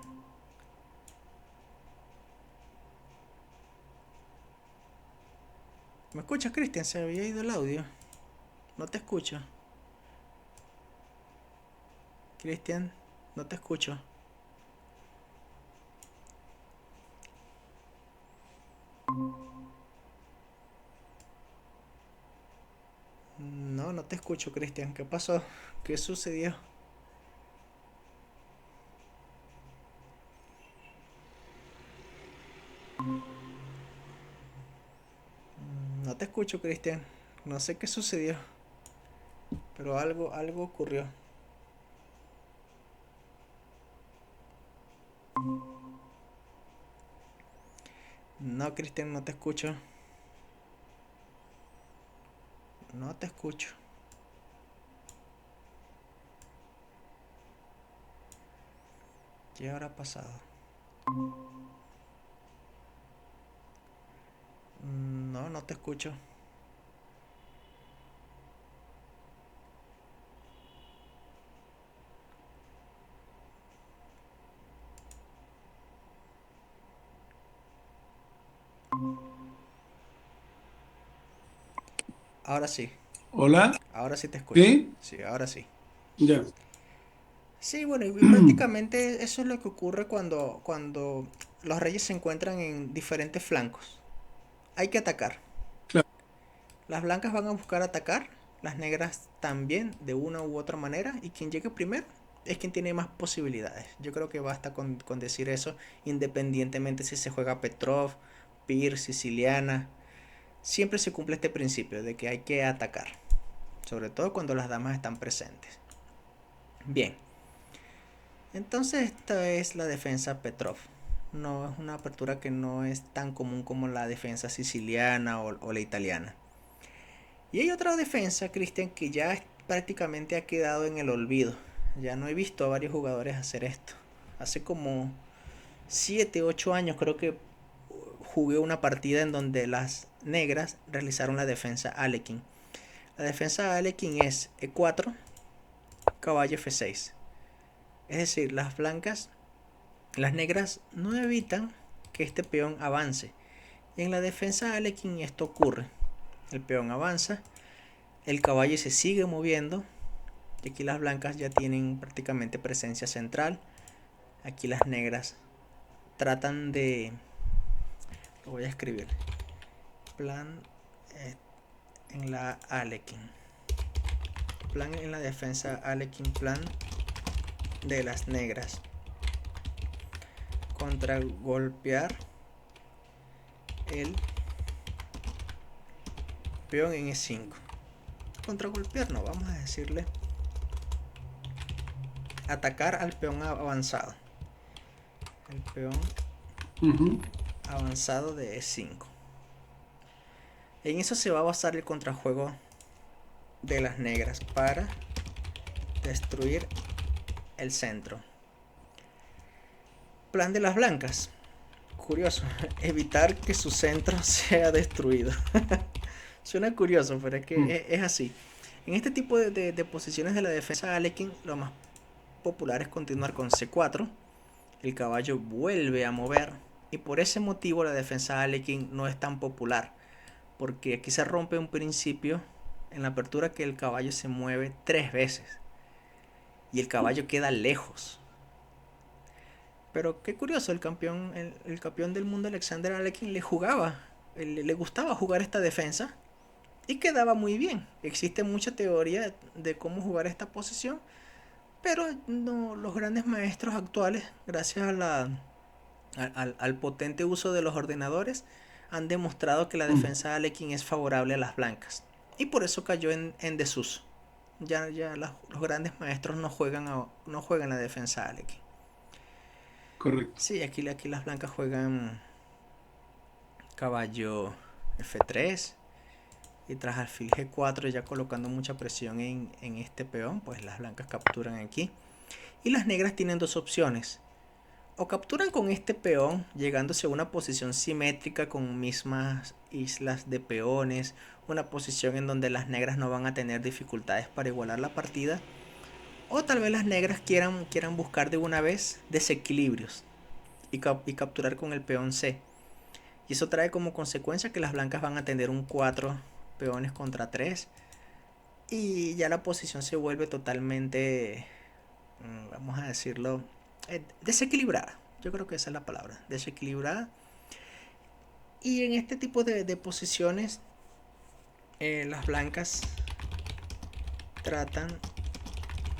¿Me escuchas, Cristian? Se había ido el audio. No te escucho. Cristian, no te escucho. No, no te escucho, Cristian. ¿Qué pasó? ¿Qué sucedió? No te escucho, Cristian. No sé qué sucedió, pero algo ocurrió. No, Cristian, no te escucho. No te escucho. ¿Qué habrá pasado? No, no te escucho. Ahora sí. hola, Ahora sí te escucho. ¿sí? Sí, ahora sí. Ya. Sí, bueno, y prácticamente eso es lo que ocurre cuando los reyes se encuentran en diferentes flancos. Hay que atacar. Claro. Las blancas van a buscar atacar, las negras también, de una u otra manera, y quien llegue primero es quien tiene más posibilidades. Yo creo que basta con decir eso, independientemente si se juega Petrov, Pir, Siciliana. Siempre se cumple este principio de que hay que atacar, sobre todo cuando las damas están presentes. Bien, Entonces esta es la defensa Petrov. No es una apertura que no es tan común como la defensa siciliana o la italiana. Y hay otra defensa, Cristian, que ya prácticamente ha quedado en el olvido. Ya no he visto a varios jugadores hacer esto. Hace como 7 8 años creo que jugué una partida en donde las negras realizaron la defensa Alekhine. La defensa Alekhine es E4, caballo F6. Es decir, las negras no evitan que este peón avance. En la defensa Alekhine esto ocurre. El peón avanza, el caballo se sigue moviendo. Y aquí las blancas ya tienen prácticamente presencia central. Aquí las negras tratan de... Lo voy a escribir. Plan en la Alekhine. Plan en la defensa Alekhine. Plan de las negras. Contragolpear el peón en E5. Contragolpear no, vamos a decirle atacar al peón avanzado. El peón avanzado de E5. En eso se va a basar el contrajuego de las negras para destruir el centro. Plan de las blancas. Curioso, evitar que su centro sea destruido. Suena curioso, pero es que es así. En este tipo de posiciones de la defensa Alekhine, lo más popular es continuar con C4. El caballo vuelve a mover. Y por ese motivo la defensa Alekhine no es tan popular. Porque aquí se rompe un principio en la apertura que el caballo se mueve 3 veces. Y el caballo queda lejos. Pero qué curioso, el campeón del mundo Alexander Alekhine le gustaba jugar esta defensa y quedaba muy bien. Existe mucha teoría de cómo jugar esta posición, pero no, los grandes maestros actuales, gracias al potente uso de los ordenadores, han demostrado que la defensa de Alekhine es favorable a las blancas. Y por eso cayó en desuso. Ya los grandes maestros no juegan la defensa de Alekhine. Correcto. Sí, aquí las blancas juegan caballo F3 y tras alfil G4 ya colocando mucha presión en este peón, pues las blancas capturan aquí. Y las negras tienen dos opciones. O capturan con este peón, llegándose a una posición simétrica con mismas islas de peones, una posición en donde las negras no van a tener dificultades para igualar la partida. O tal vez las negras quieran buscar de una vez desequilibrios y capturar con el peón C. Y eso trae como consecuencia que las blancas van a tener un 4 peones contra 3. Y ya la posición se vuelve totalmente, vamos a decirlo, desequilibrada. Yo creo que esa es la palabra, desequilibrada. Y en este tipo de posiciones, las blancas tratan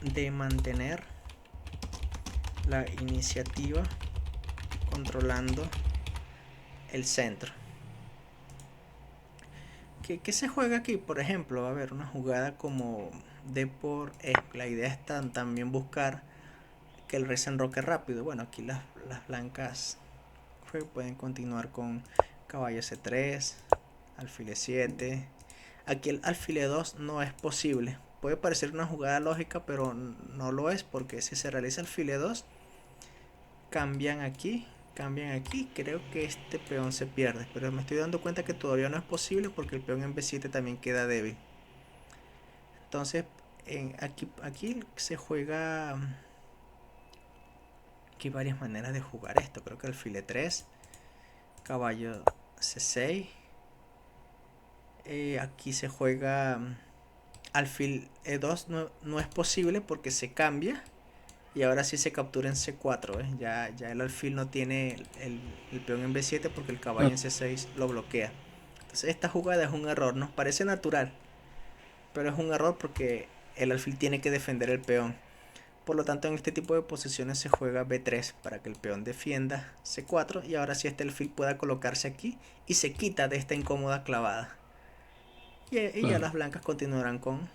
de mantener la iniciativa controlando el centro. ¿Qué se juega aquí? Por ejemplo, a ver, una jugada como D por E. La idea es también buscar que el rey se enroque rápido. Bueno, aquí las blancas pueden continuar con caballo C3, alfil E7. Aquí el alfil E2 no es posible. Puede parecer una jugada lógica, pero no lo es, porque si se realiza alfil E2, cambian aquí, creo que este peón se pierde, pero me estoy dando cuenta que todavía no es posible porque el peón en B7 también queda débil. Entonces aquí se juega, aquí hay varias maneras de jugar esto. Creo que alfil E3, caballo C6, aquí se juega alfil E2, no es posible porque se cambia. Y ahora sí se captura en C4, ¿eh? Ya el alfil no tiene el peón en B7 porque el caballo en C6 lo bloquea. Entonces esta jugada es un error, nos parece natural, pero es un error porque el alfil tiene que defender el peón. Por lo tanto, en este tipo de posiciones se juega B3 para que el peón defienda C4 y ahora sí este alfil pueda colocarse aquí y se quita de esta incómoda clavada. Y ya las blancas continuarán con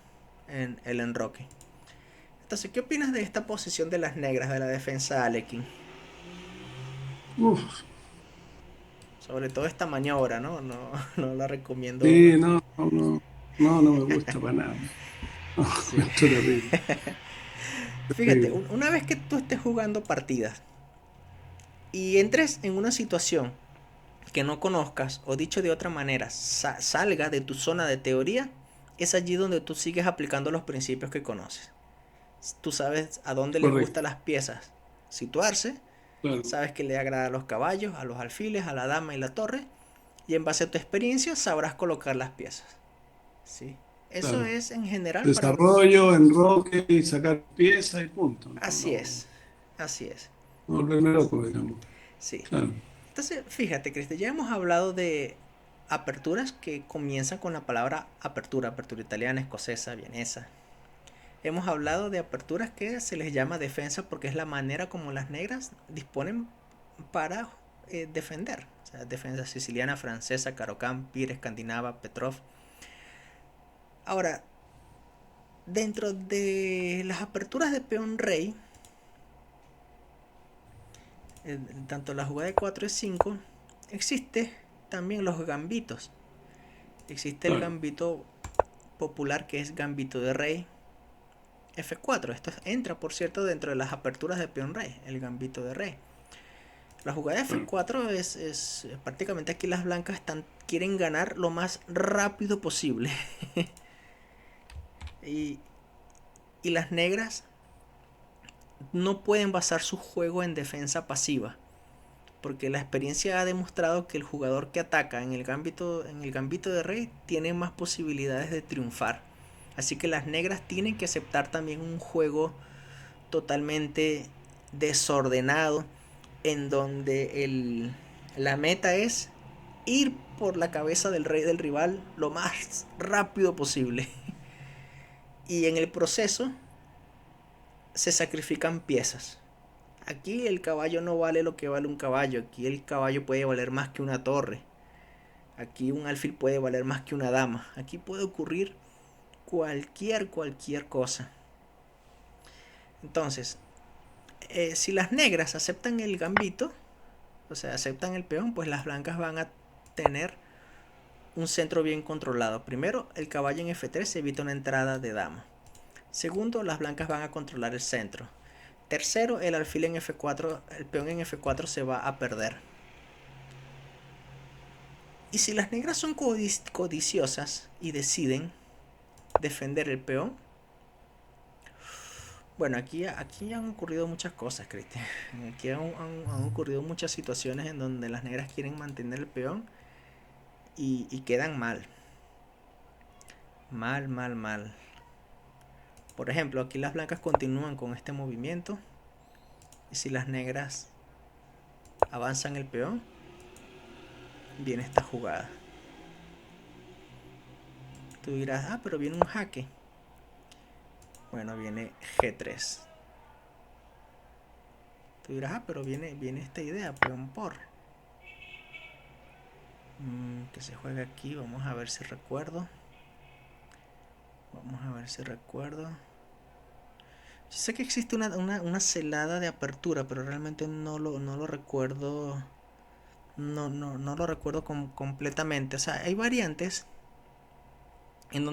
el enroque. Entonces, ¿qué opinas de esta posición de las negras de la defensa Alekin? Uf, Sobre todo esta maniobra, ¿no? No, no la recomiendo. sí, no, no, no, no, no me gusta para nada. No, Sí. encuentro terrible, Fíjate, terrible. una vez que tú estés jugando partidas y entres en una situación que no conozcas, o dicho de otra manera, salga de tu zona de teoría, es allí donde tú sigues aplicando los principios que conoces. Tú sabes a dónde les Correcto, gustan las piezas situarse, claro, sabes que le agrada a los caballos, a los alfiles, a la dama y la torre, y en base a tu experiencia sabrás colocar las piezas. ¿Sí? Eso claro. es en general para... Desarrollo, enroque y sacar piezas y punto. No, Así no, es, así es. no volverme loco, digamos. Sí. Claro, Entonces, fíjate, Cristian, ya hemos hablado de aperturas que comienzan con la palabra apertura, apertura italiana, escocesa, vienesa. Hemos hablado de aperturas que se les llama defensa porque es la manera como las negras disponen para defender. O sea, defensa siciliana, francesa, Caro-Kann, Pir, escandinava, Petrov. Ahora, dentro de las aperturas de peón rey, tanto la jugada de 4 y 5, existe también los gambitos. Existe el claro. gambito popular que es gambito de rey F4. Esto entra, por cierto, dentro de las aperturas de peón rey, el gambito de rey. La jugada Claro. F4 es prácticamente aquí las blancas quieren ganar lo más rápido posible. y, y las negras no pueden basar su juego en defensa pasiva. Porque la experiencia ha demostrado que el jugador que ataca en el gambito de rey tiene más posibilidades de triunfar. Así que las negras tienen que aceptar también un juego totalmente desordenado en donde la meta es ir por la cabeza del rey del rival lo más rápido posible. Y en el proceso se sacrifican piezas. Aquí el caballo no vale lo que vale un caballo. Aquí el caballo puede valer más que una torre. Aquí un alfil puede valer más que una dama. Aquí puede ocurrir cualquier cosa. Entonces, si las negras aceptan el gambito, o sea, aceptan el peón, pues las blancas van a tener un centro bien controlado. Primero, el caballo en F3 evita una entrada de dama. Segundo, las blancas van a controlar el centro. Tercero, el alfil en F4, el peón en F4 se va a perder. Y si las negras son codiciosas y deciden defender el peón, bueno, aquí han ocurrido muchas cosas, Cristian. Aquí han ocurrido muchas situaciones en donde las negras quieren mantener el peón y quedan mal. Mal, mal, mal. Por ejemplo, aquí las blancas continúan con este movimiento. Y si las negras avanzan el peón, viene esta jugada. Tú dirás, ah, pero viene un jaque. Bueno, viene G3. Tú dirás, ah, pero viene esta idea, peón por. Que se juega aquí, vamos a ver si recuerdo. Vamos a ver si recuerdo. Yo sé que existe una celada de apertura, pero realmente no lo recuerdo. No lo recuerdo completamente. O sea, hay variantes en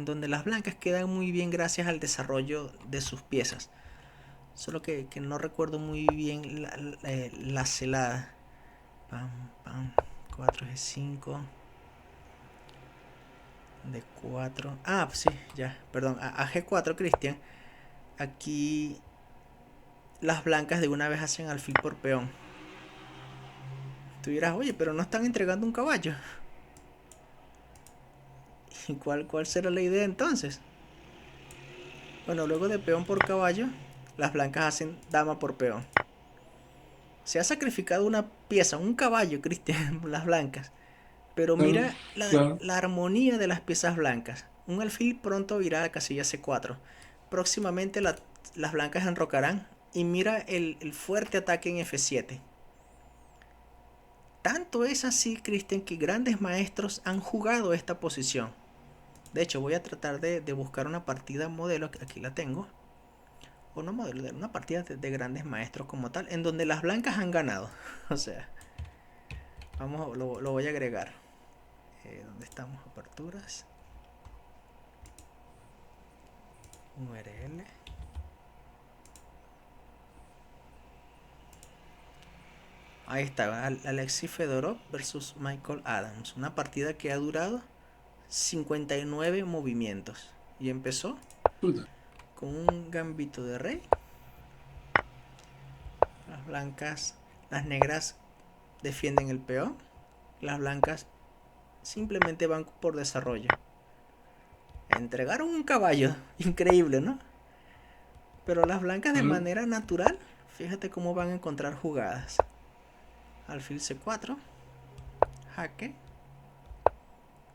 donde las blancas quedan muy bien gracias al desarrollo de sus piezas. Solo que no recuerdo muy bien la celada. Pam, pam. 4 g 5 de 4. Ah, pues sí, ya. Perdón. A G4, Cristian. Aquí las blancas de una vez hacen alfil por peón. Tú dirás, oye, pero no están entregando un caballo. ¿Y cuál será la idea entonces? Bueno, luego de peón por caballo, las blancas hacen dama por peón. Se ha sacrificado una pieza, un caballo, Cristian, las blancas. Pero Claro, mira claro. la armonía de las piezas blancas. Un alfil pronto irá a la casilla C4. Próximamente las blancas enrocarán. Y mira el fuerte ataque en F7. Tanto es así, Cristian, que grandes maestros han jugado esta posición. De hecho, voy a tratar de buscar una partida modelo. Aquí la tengo. o no modelo, de una partida de grandes maestros como tal, en donde las blancas han ganado. O sea, vamos, lo voy a agregar. ¿Dónde estamos? Aperturas. URL. Ahí está, Alexei Fedorov versus Michael Adams. Una partida que ha durado 59 movimientos. Y empezó Chuta. con un gambito de rey. Las blancas, las negras defienden el peón. Las blancas simplemente van por desarrollo. Entregaron un caballo, increíble, ¿no? Pero las blancas de Claro. manera natural, fíjate cómo van a encontrar jugadas. Alfil C4, jaque,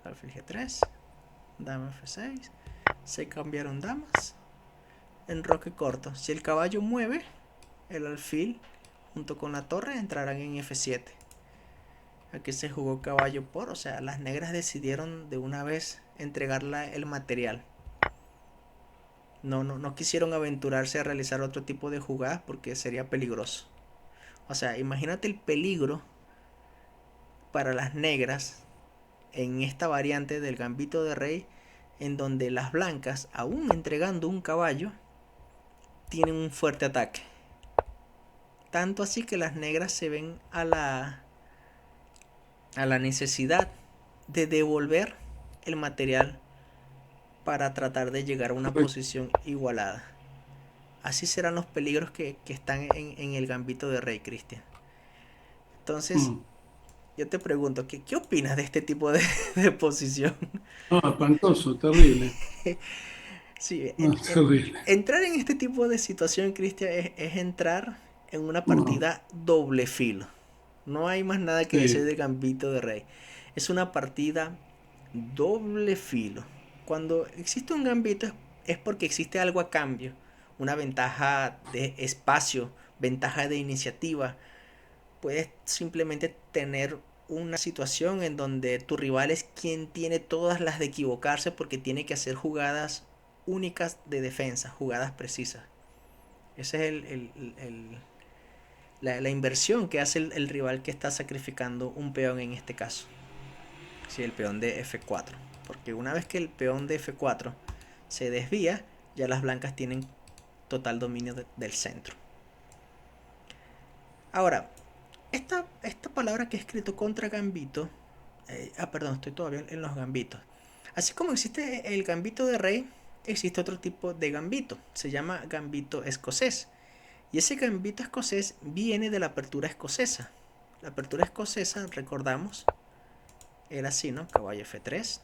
alfil G3, dama F6, se cambiaron damas, enroque corto. Si el caballo mueve, el alfil junto con la torre entrarán en F7. Aquí se jugó caballo por, o sea, las negras decidieron de una vez entregarle el material. No quisieron aventurarse a realizar otro tipo de jugadas porque sería peligroso. O sea, imagínate el peligro para las negras en esta variante del gambito de rey, en donde las blancas, aún entregando un caballo, tienen un fuerte ataque. Tanto así que las negras se ven a la necesidad de devolver el material para tratar de llegar a una Correcto. posición igualada. Así serán los peligros que están en el gambito de rey, Cristian. Entonces, Mm. yo te pregunto, ¿qué opinas de este tipo de posición? No, espantoso, terrible. Sí, No, terrible. entrar en este tipo de situación, Cristian, es entrar en una No, partida doble filo. No hay más nada que decir sí, de Gambito de Rey. Es una partida doble filo. Cuando existe un gambito es porque existe algo a cambio. Una ventaja de espacio, ventaja de iniciativa. Puedes simplemente tener una situación en donde tu rival es quien tiene todas las de equivocarse porque tiene que hacer jugadas únicas de defensa, jugadas precisas. Esa es la inversión que hace el rival que está sacrificando un peón en este caso. Sí, el peón de F4. Porque una vez que el peón de F4 se desvía, ya las blancas tienen total dominio del centro. Ahora, esta palabra que he escrito contra gambito, perdón, estoy todavía en los gambitos. Así como existe el gambito de rey, existe otro tipo de gambito. Se llama gambito escocés. Y ese gambito escocés viene de la apertura escocesa. La apertura escocesa, recordamos, era así, ¿no? Caballo F3,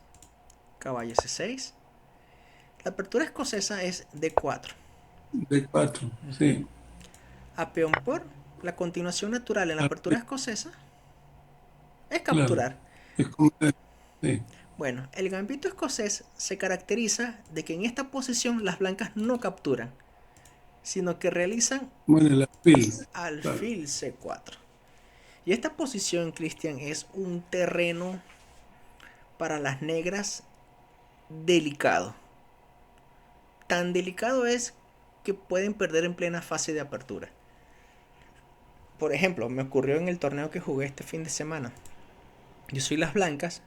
caballo C6. La apertura escocesa es D4. de cuatro, sí. A peón por, la continuación natural en la Ah, apertura escocesa es claro, capturar. es como, sí. Bueno, el gambito escocés se caracteriza de que en esta posición las blancas no capturan, sino que realizan Bueno, el alfil, claro. alfil C4. Y esta posición, Cristian, es un terreno para las negras delicado. Tan delicado es que pueden perder en plena fase de apertura. Por ejemplo, me ocurrió en el torneo que jugué este fin de semana. Yo soy las blancas,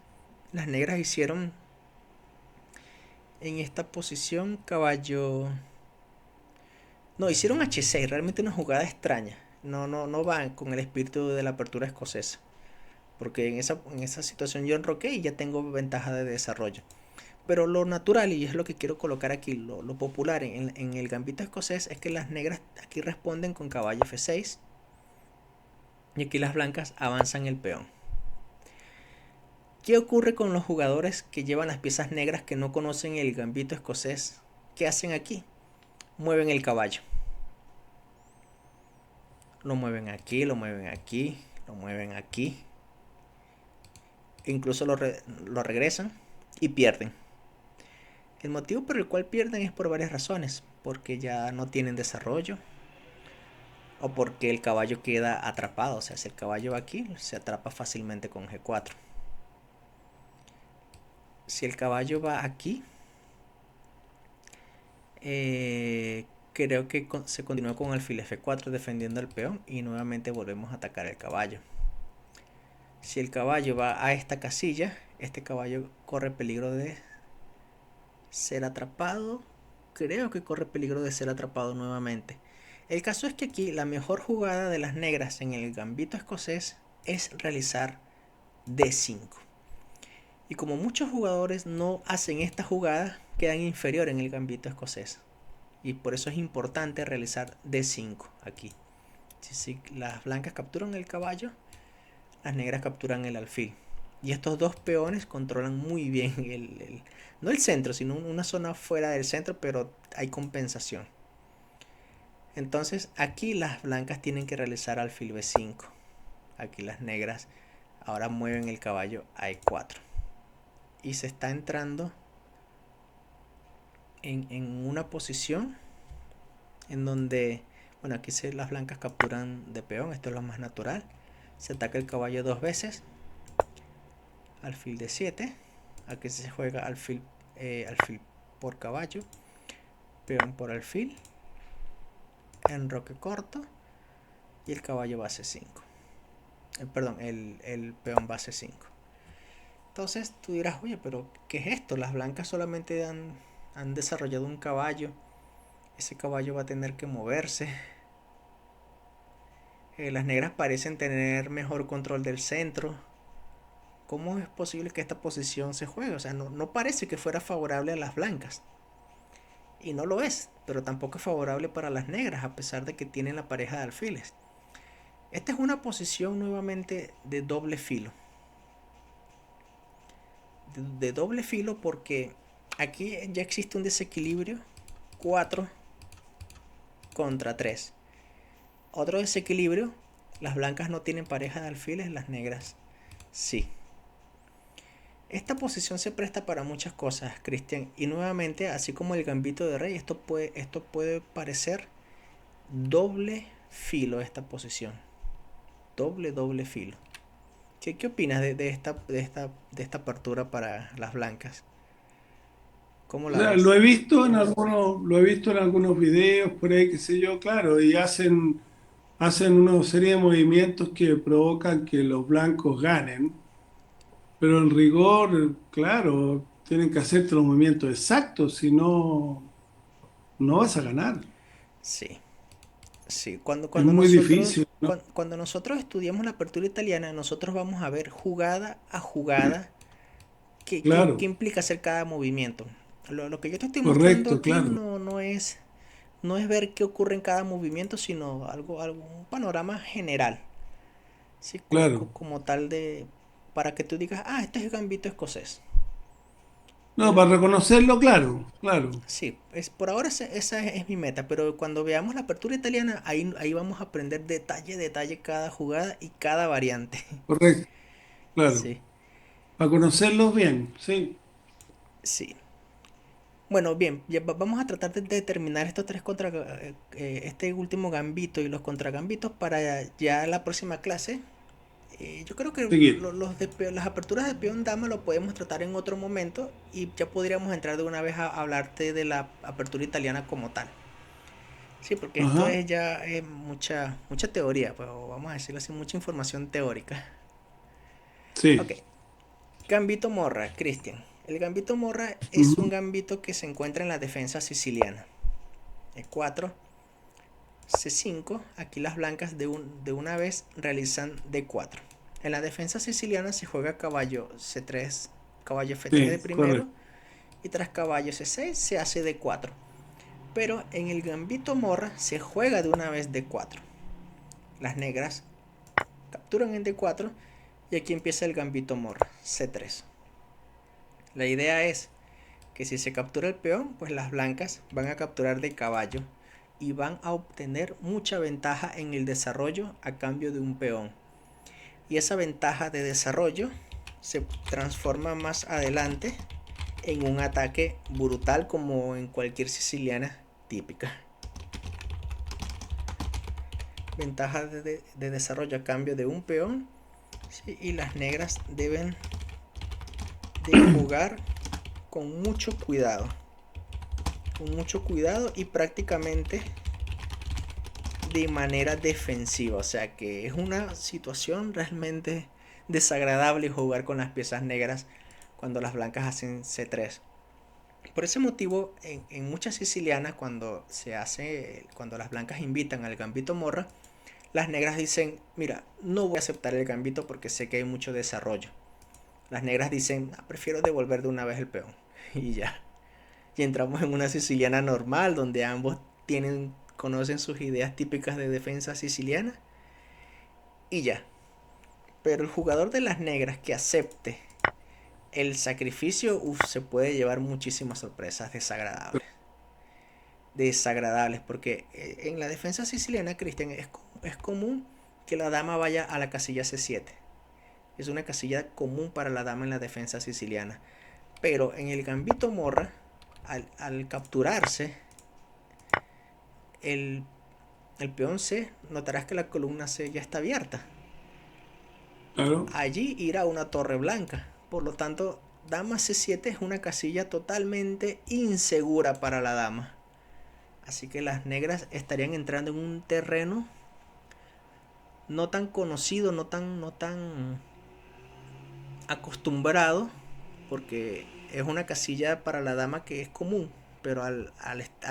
las negras hicieron en esta posición caballo. No, hicieron H6, realmente una jugada extraña. No van con el espíritu de la apertura escocesa. Porque en esa situación yo enroqué y ya tengo ventaja de desarrollo. Pero lo natural, y es lo que quiero colocar aquí, lo popular en el gambito escocés es que las negras aquí responden con caballo F6 y aquí las blancas avanzan el peón. ¿Qué ocurre con los jugadores que llevan las piezas negras que no conocen el gambito escocés? ¿Qué hacen aquí? Mueven el caballo. Lo mueven aquí, lo mueven aquí, lo mueven aquí. Incluso lo regresan y pierden. El motivo por el cual pierden es por varias razones. Porque ya no tienen desarrollo. O porque el caballo queda atrapado. O sea, si el caballo va aquí, se atrapa fácilmente con G4. Si el caballo va aquí, creo que se continúa con alfil F4 defendiendo el peón y nuevamente volvemos a atacar el caballo. Si el caballo va a esta casilla, este caballo corre peligro de ser atrapado. Creo que corre peligro de ser atrapado nuevamente. El caso es que aquí la mejor jugada de las negras en el gambito escocés es realizar D5. Y como muchos jugadores no hacen esta jugada, quedan inferior en el gambito escocés. Y por eso es importante realizar D5 aquí. Si las blancas capturan el caballo, las negras capturan el alfil. Y estos dos peones controlan muy bien no el centro, sino una zona fuera del centro, pero hay compensación. Entonces aquí las blancas tienen que realizar alfil B5. Aquí las negras ahora mueven el caballo a E4. Y se está entrando en una posición en donde, bueno, aquí las blancas capturan de peón, esto es lo más natural. Se ataca el caballo dos veces, alfil D7, aquí se juega alfil por caballo, peón por alfil, enroque corto y el caballo va a C5. Perdón, el peón va a C5. Entonces tú dirás, oye, pero ¿qué es esto? Las blancas solamente han desarrollado un caballo. Ese caballo va a tener que moverse. Las negras parecen tener mejor control del centro. ¿Cómo es posible que esta posición se juegue? O sea, no parece que fuera favorable a las blancas. Y no lo es, pero tampoco es favorable para las negras, a pesar de que tienen la pareja de alfiles. Esta es una posición nuevamente de doble filo. De doble filo porque aquí ya existe un desequilibrio 4 contra 3. Otro desequilibrio, las blancas no tienen pareja de alfiles, las negras sí. Esta posición se presta para muchas cosas, Cristian, y nuevamente, así como el gambito de rey, esto puede parecer doble filo esta posición. Doble filo. ¿Qué opinas de esta apertura para las blancas? ¿Cómo la Lo ves? he visto lo he visto en algunos videos por ahí, qué sé yo, claro, y hacen una serie de movimientos que provocan que los blancos ganen, pero en rigor, claro, tienen que hacerte los movimientos exactos, si no, no vas a ganar. Sí, sí. Es muy difícil, ¿no? Cuando nosotros estudiamos la apertura italiana, nosotros vamos a ver jugada a jugada qué Claro, implica hacer cada movimiento. Lo que yo te estoy mostrando correcto, aquí claro, no es ver qué ocurre en cada movimiento, sino un panorama general. ¿Sí? claro. Como tal para que tú digas, este es el gambito escocés. No, para reconocerlo, claro, claro, Sí, por ahora esa es mi meta, pero cuando veamos la apertura italiana, ahí vamos a aprender detalle cada jugada y cada variante. correcto, claro. Sí, Para conocerlos bien, sí. sí. Bueno, bien, ya vamos a tratar de terminar estos este último gambito y los contragambitos para ya la próxima clase. Yo creo que Seguir. las aperturas de peón dama lo podemos tratar en otro momento y ya podríamos entrar de una vez a hablarte de la apertura italiana como tal. Sí, porque esto Ajá. es ya mucha teoría, pues, o vamos a decirlo así, mucha información teórica. Sí. Ok, gambito morra, Cristian. El gambito morra es un Ujú. gambito que se encuentra en la defensa siciliana. E4, C5, aquí las blancas de una vez realizan D4. En la defensa siciliana se juega caballo C3, caballo F3 de Sí, primero correcto. y tras caballo C6 se hace D4. Pero en el gambito morra se juega de una vez D4. Las negras capturan en D4 y aquí empieza el gambito morra, C3. La idea es que si se captura el peón, pues las blancas van a capturar de caballo y van a obtener mucha ventaja en el desarrollo a cambio de un peón. Y esa ventaja de desarrollo se transforma más adelante en un ataque brutal como en cualquier siciliana típica. Ventaja de desarrollo a cambio de un peón, ¿sí? Y las negras deben de jugar con mucho cuidado. con mucho cuidado y prácticamente de manera defensiva. O sea que es una situación realmente desagradable jugar con las piezas negras cuando las blancas hacen C3. Por ese motivo, en muchas sicilianas, cuando las blancas invitan al gambito morra, las negras dicen, mira, no voy a aceptar el gambito porque sé que hay mucho desarrollo. Las negras dicen, "Ah, prefiero devolver de una vez el peón." Y ya. Y entramos en una siciliana normal donde ambos conocen sus ideas típicas de defensa siciliana y ya. Pero el jugador de las negras que acepte el sacrificio, se puede llevar muchísimas sorpresas desagradables, porque en la defensa siciliana, Cristian, es común que la dama vaya a la casilla C7. Es una casilla común para la dama en la defensa siciliana. Pero en el gambito morra, al capturarse el, el peón C, notarás que la columna C ya está abierta. Claro. Allí irá una torre blanca. Por lo tanto, dama C7 es una casilla totalmente insegura para la dama. Así que las negras estarían entrando en un terreno no tan conocido, no tan acostumbrado, porque es una casilla para la dama que es común. Pero al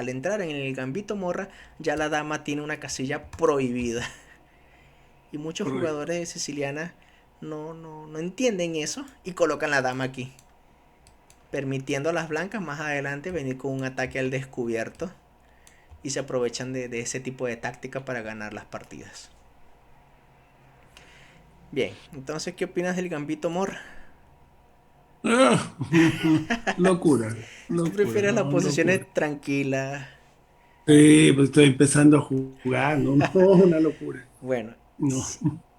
entrar en el gambito morra, ya la dama tiene una casilla prohibida. Y muchos Correcto. jugadores de siciliana no entienden eso y colocan la dama aquí, permitiendo a las blancas más adelante venir con un ataque al descubierto, y se aprovechan de ese tipo de táctica para ganar las partidas. Bien, entonces, ¿qué opinas del gambito morra? Ah, locura, ¿Tú locura, prefieres las no, locura. posiciones tranquilas? Sí, pues estoy empezando a jugar, no, no, una locura. Bueno, No.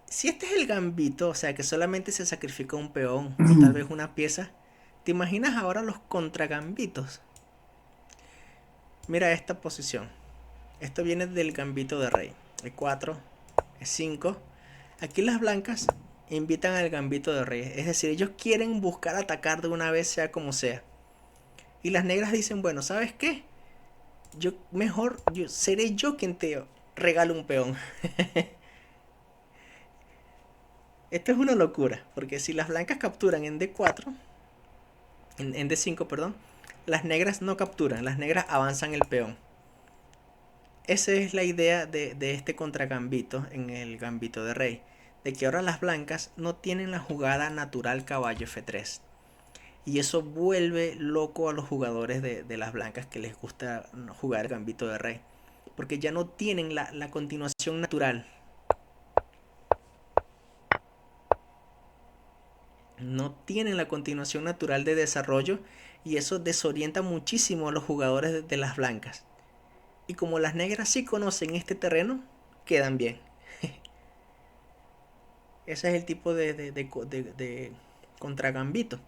si este es el gambito, o sea que solamente se sacrifica un peón o tal vez una pieza, ¿te imaginas ahora los contragambitos? Mira esta posición. Esto viene del gambito de rey. E4, E5. Aquí las blancas invitan al gambito de rey. Es decir, ellos quieren buscar atacar de una vez, sea como sea. Y las negras dicen, bueno, ¿sabes qué? Seré yo quien te regale un peón. Esto es una locura, porque si las blancas capturan en D4, en D5, perdón, las negras no capturan, las negras avanzan el peón. Esa es la idea de este contragambito en el gambito de rey, de que ahora las blancas no tienen la jugada natural caballo F3. Y eso vuelve loco a los jugadores de las blancas que les gusta jugar gambito de rey, porque ya no tienen la continuación natural. No tienen la continuación natural de desarrollo, y eso desorienta muchísimo a los jugadores de las blancas. Y como las negras sí conocen este terreno, quedan bien. Ese es el tipo de contragambito.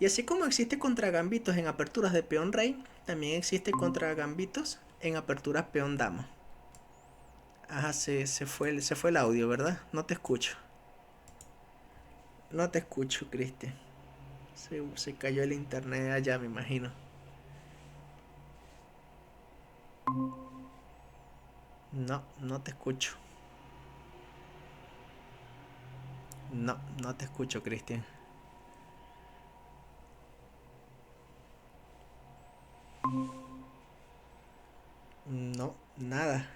Y así como existe contragambitos en aperturas de peón rey, también existe contragambitos en aperturas peón dama. Ajá, se fue el audio, ¿verdad? No te escucho. No te escucho, Cristian. Se cayó el internet allá, me imagino. No, no te escucho. No, no te escucho, Cristian. No, nada.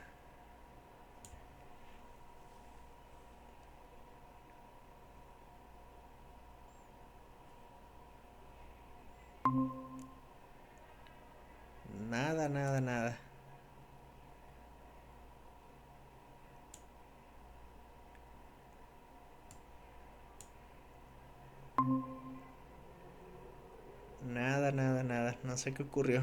Nada, nada, nada. Nada, nada, nada. No sé qué ocurrió.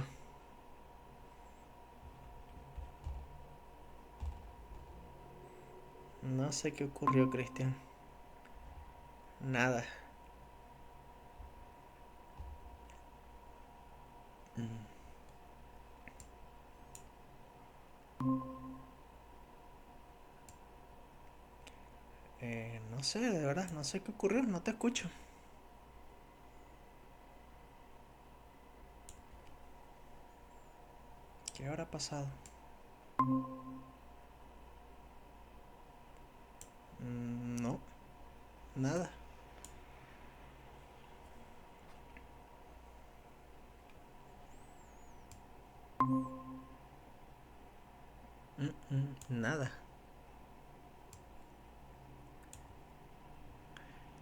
No sé qué ocurrió, Cristian. Nada. No sé, de verdad, no sé qué ocurrió. No te escucho. habrá pasado? No, nada. Nada.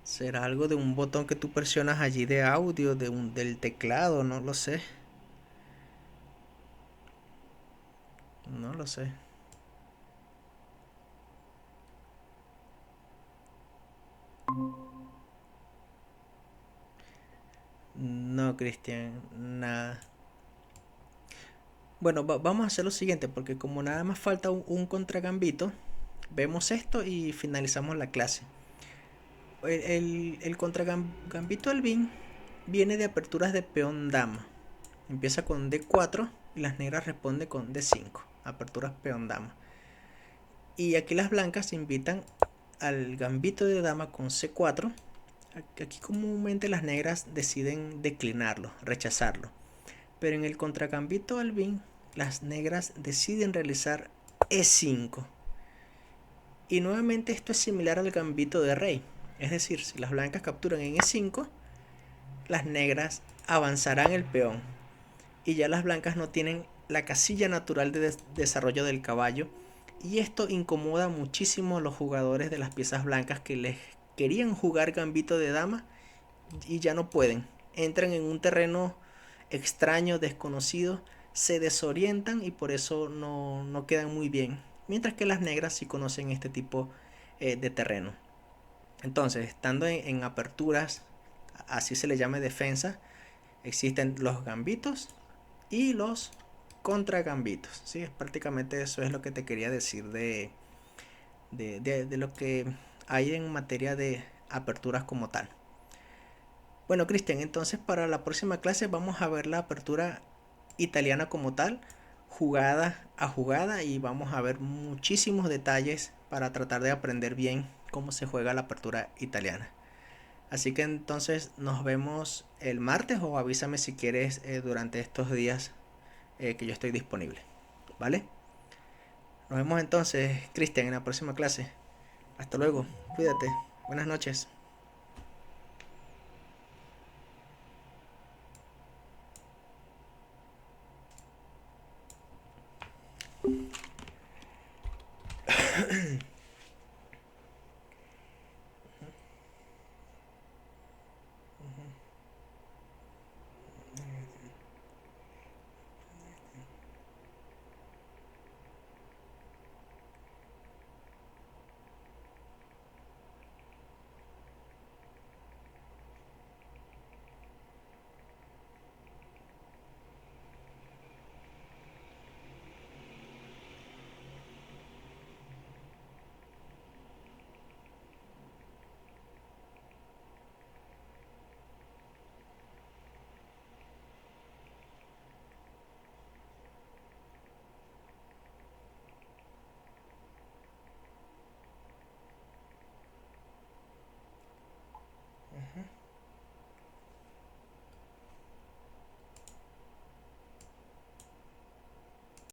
¿Será algo de un botón que tú presionas allí de audio, del teclado? No lo sé. No lo sé. No, Cristian, nada. Bueno, vamos a hacer lo siguiente, porque como nada más falta un contragambito, vemos esto y finalizamos la clase. El contragambito del BIN viene de aperturas de peón dama. Empieza con D4 y las negras responden con D5. Aperturas peón dama. Y aquí las blancas invitan al gambito de dama con C4. Aquí comúnmente las negras deciden declinarlo, rechazarlo. Pero en el contragambito albín, las negras deciden realizar E5. Y nuevamente esto es similar al gambito de rey. Es decir, si las blancas capturan en E5, las negras avanzarán el peón. Y ya las blancas no tienen la casilla natural de desarrollo del caballo. Y esto incomoda muchísimo a los jugadores de las piezas blancas que les querían jugar gambito de dama y ya no pueden. Entran en un terreno extraño, desconocido, se desorientan y por eso no quedan muy bien. Mientras que las negras sí conocen este tipo de terreno. Entonces, estando en aperturas, así se le llama defensa, existen los gambitos y los contragambitos. ¿Sí? Prácticamente eso es lo que te quería decir de lo que hay en materia de aperturas como tal. Bueno, Cristian, entonces para la próxima clase vamos a ver la apertura italiana como tal, jugada a jugada, y vamos a ver muchísimos detalles para tratar de aprender bien cómo se juega la apertura italiana. Así que entonces nos vemos el martes o avísame si quieres durante estos días que yo estoy disponible. ¿Vale? Nos vemos entonces, Cristian, en la próxima clase. Hasta luego, cuídate, buenas noches.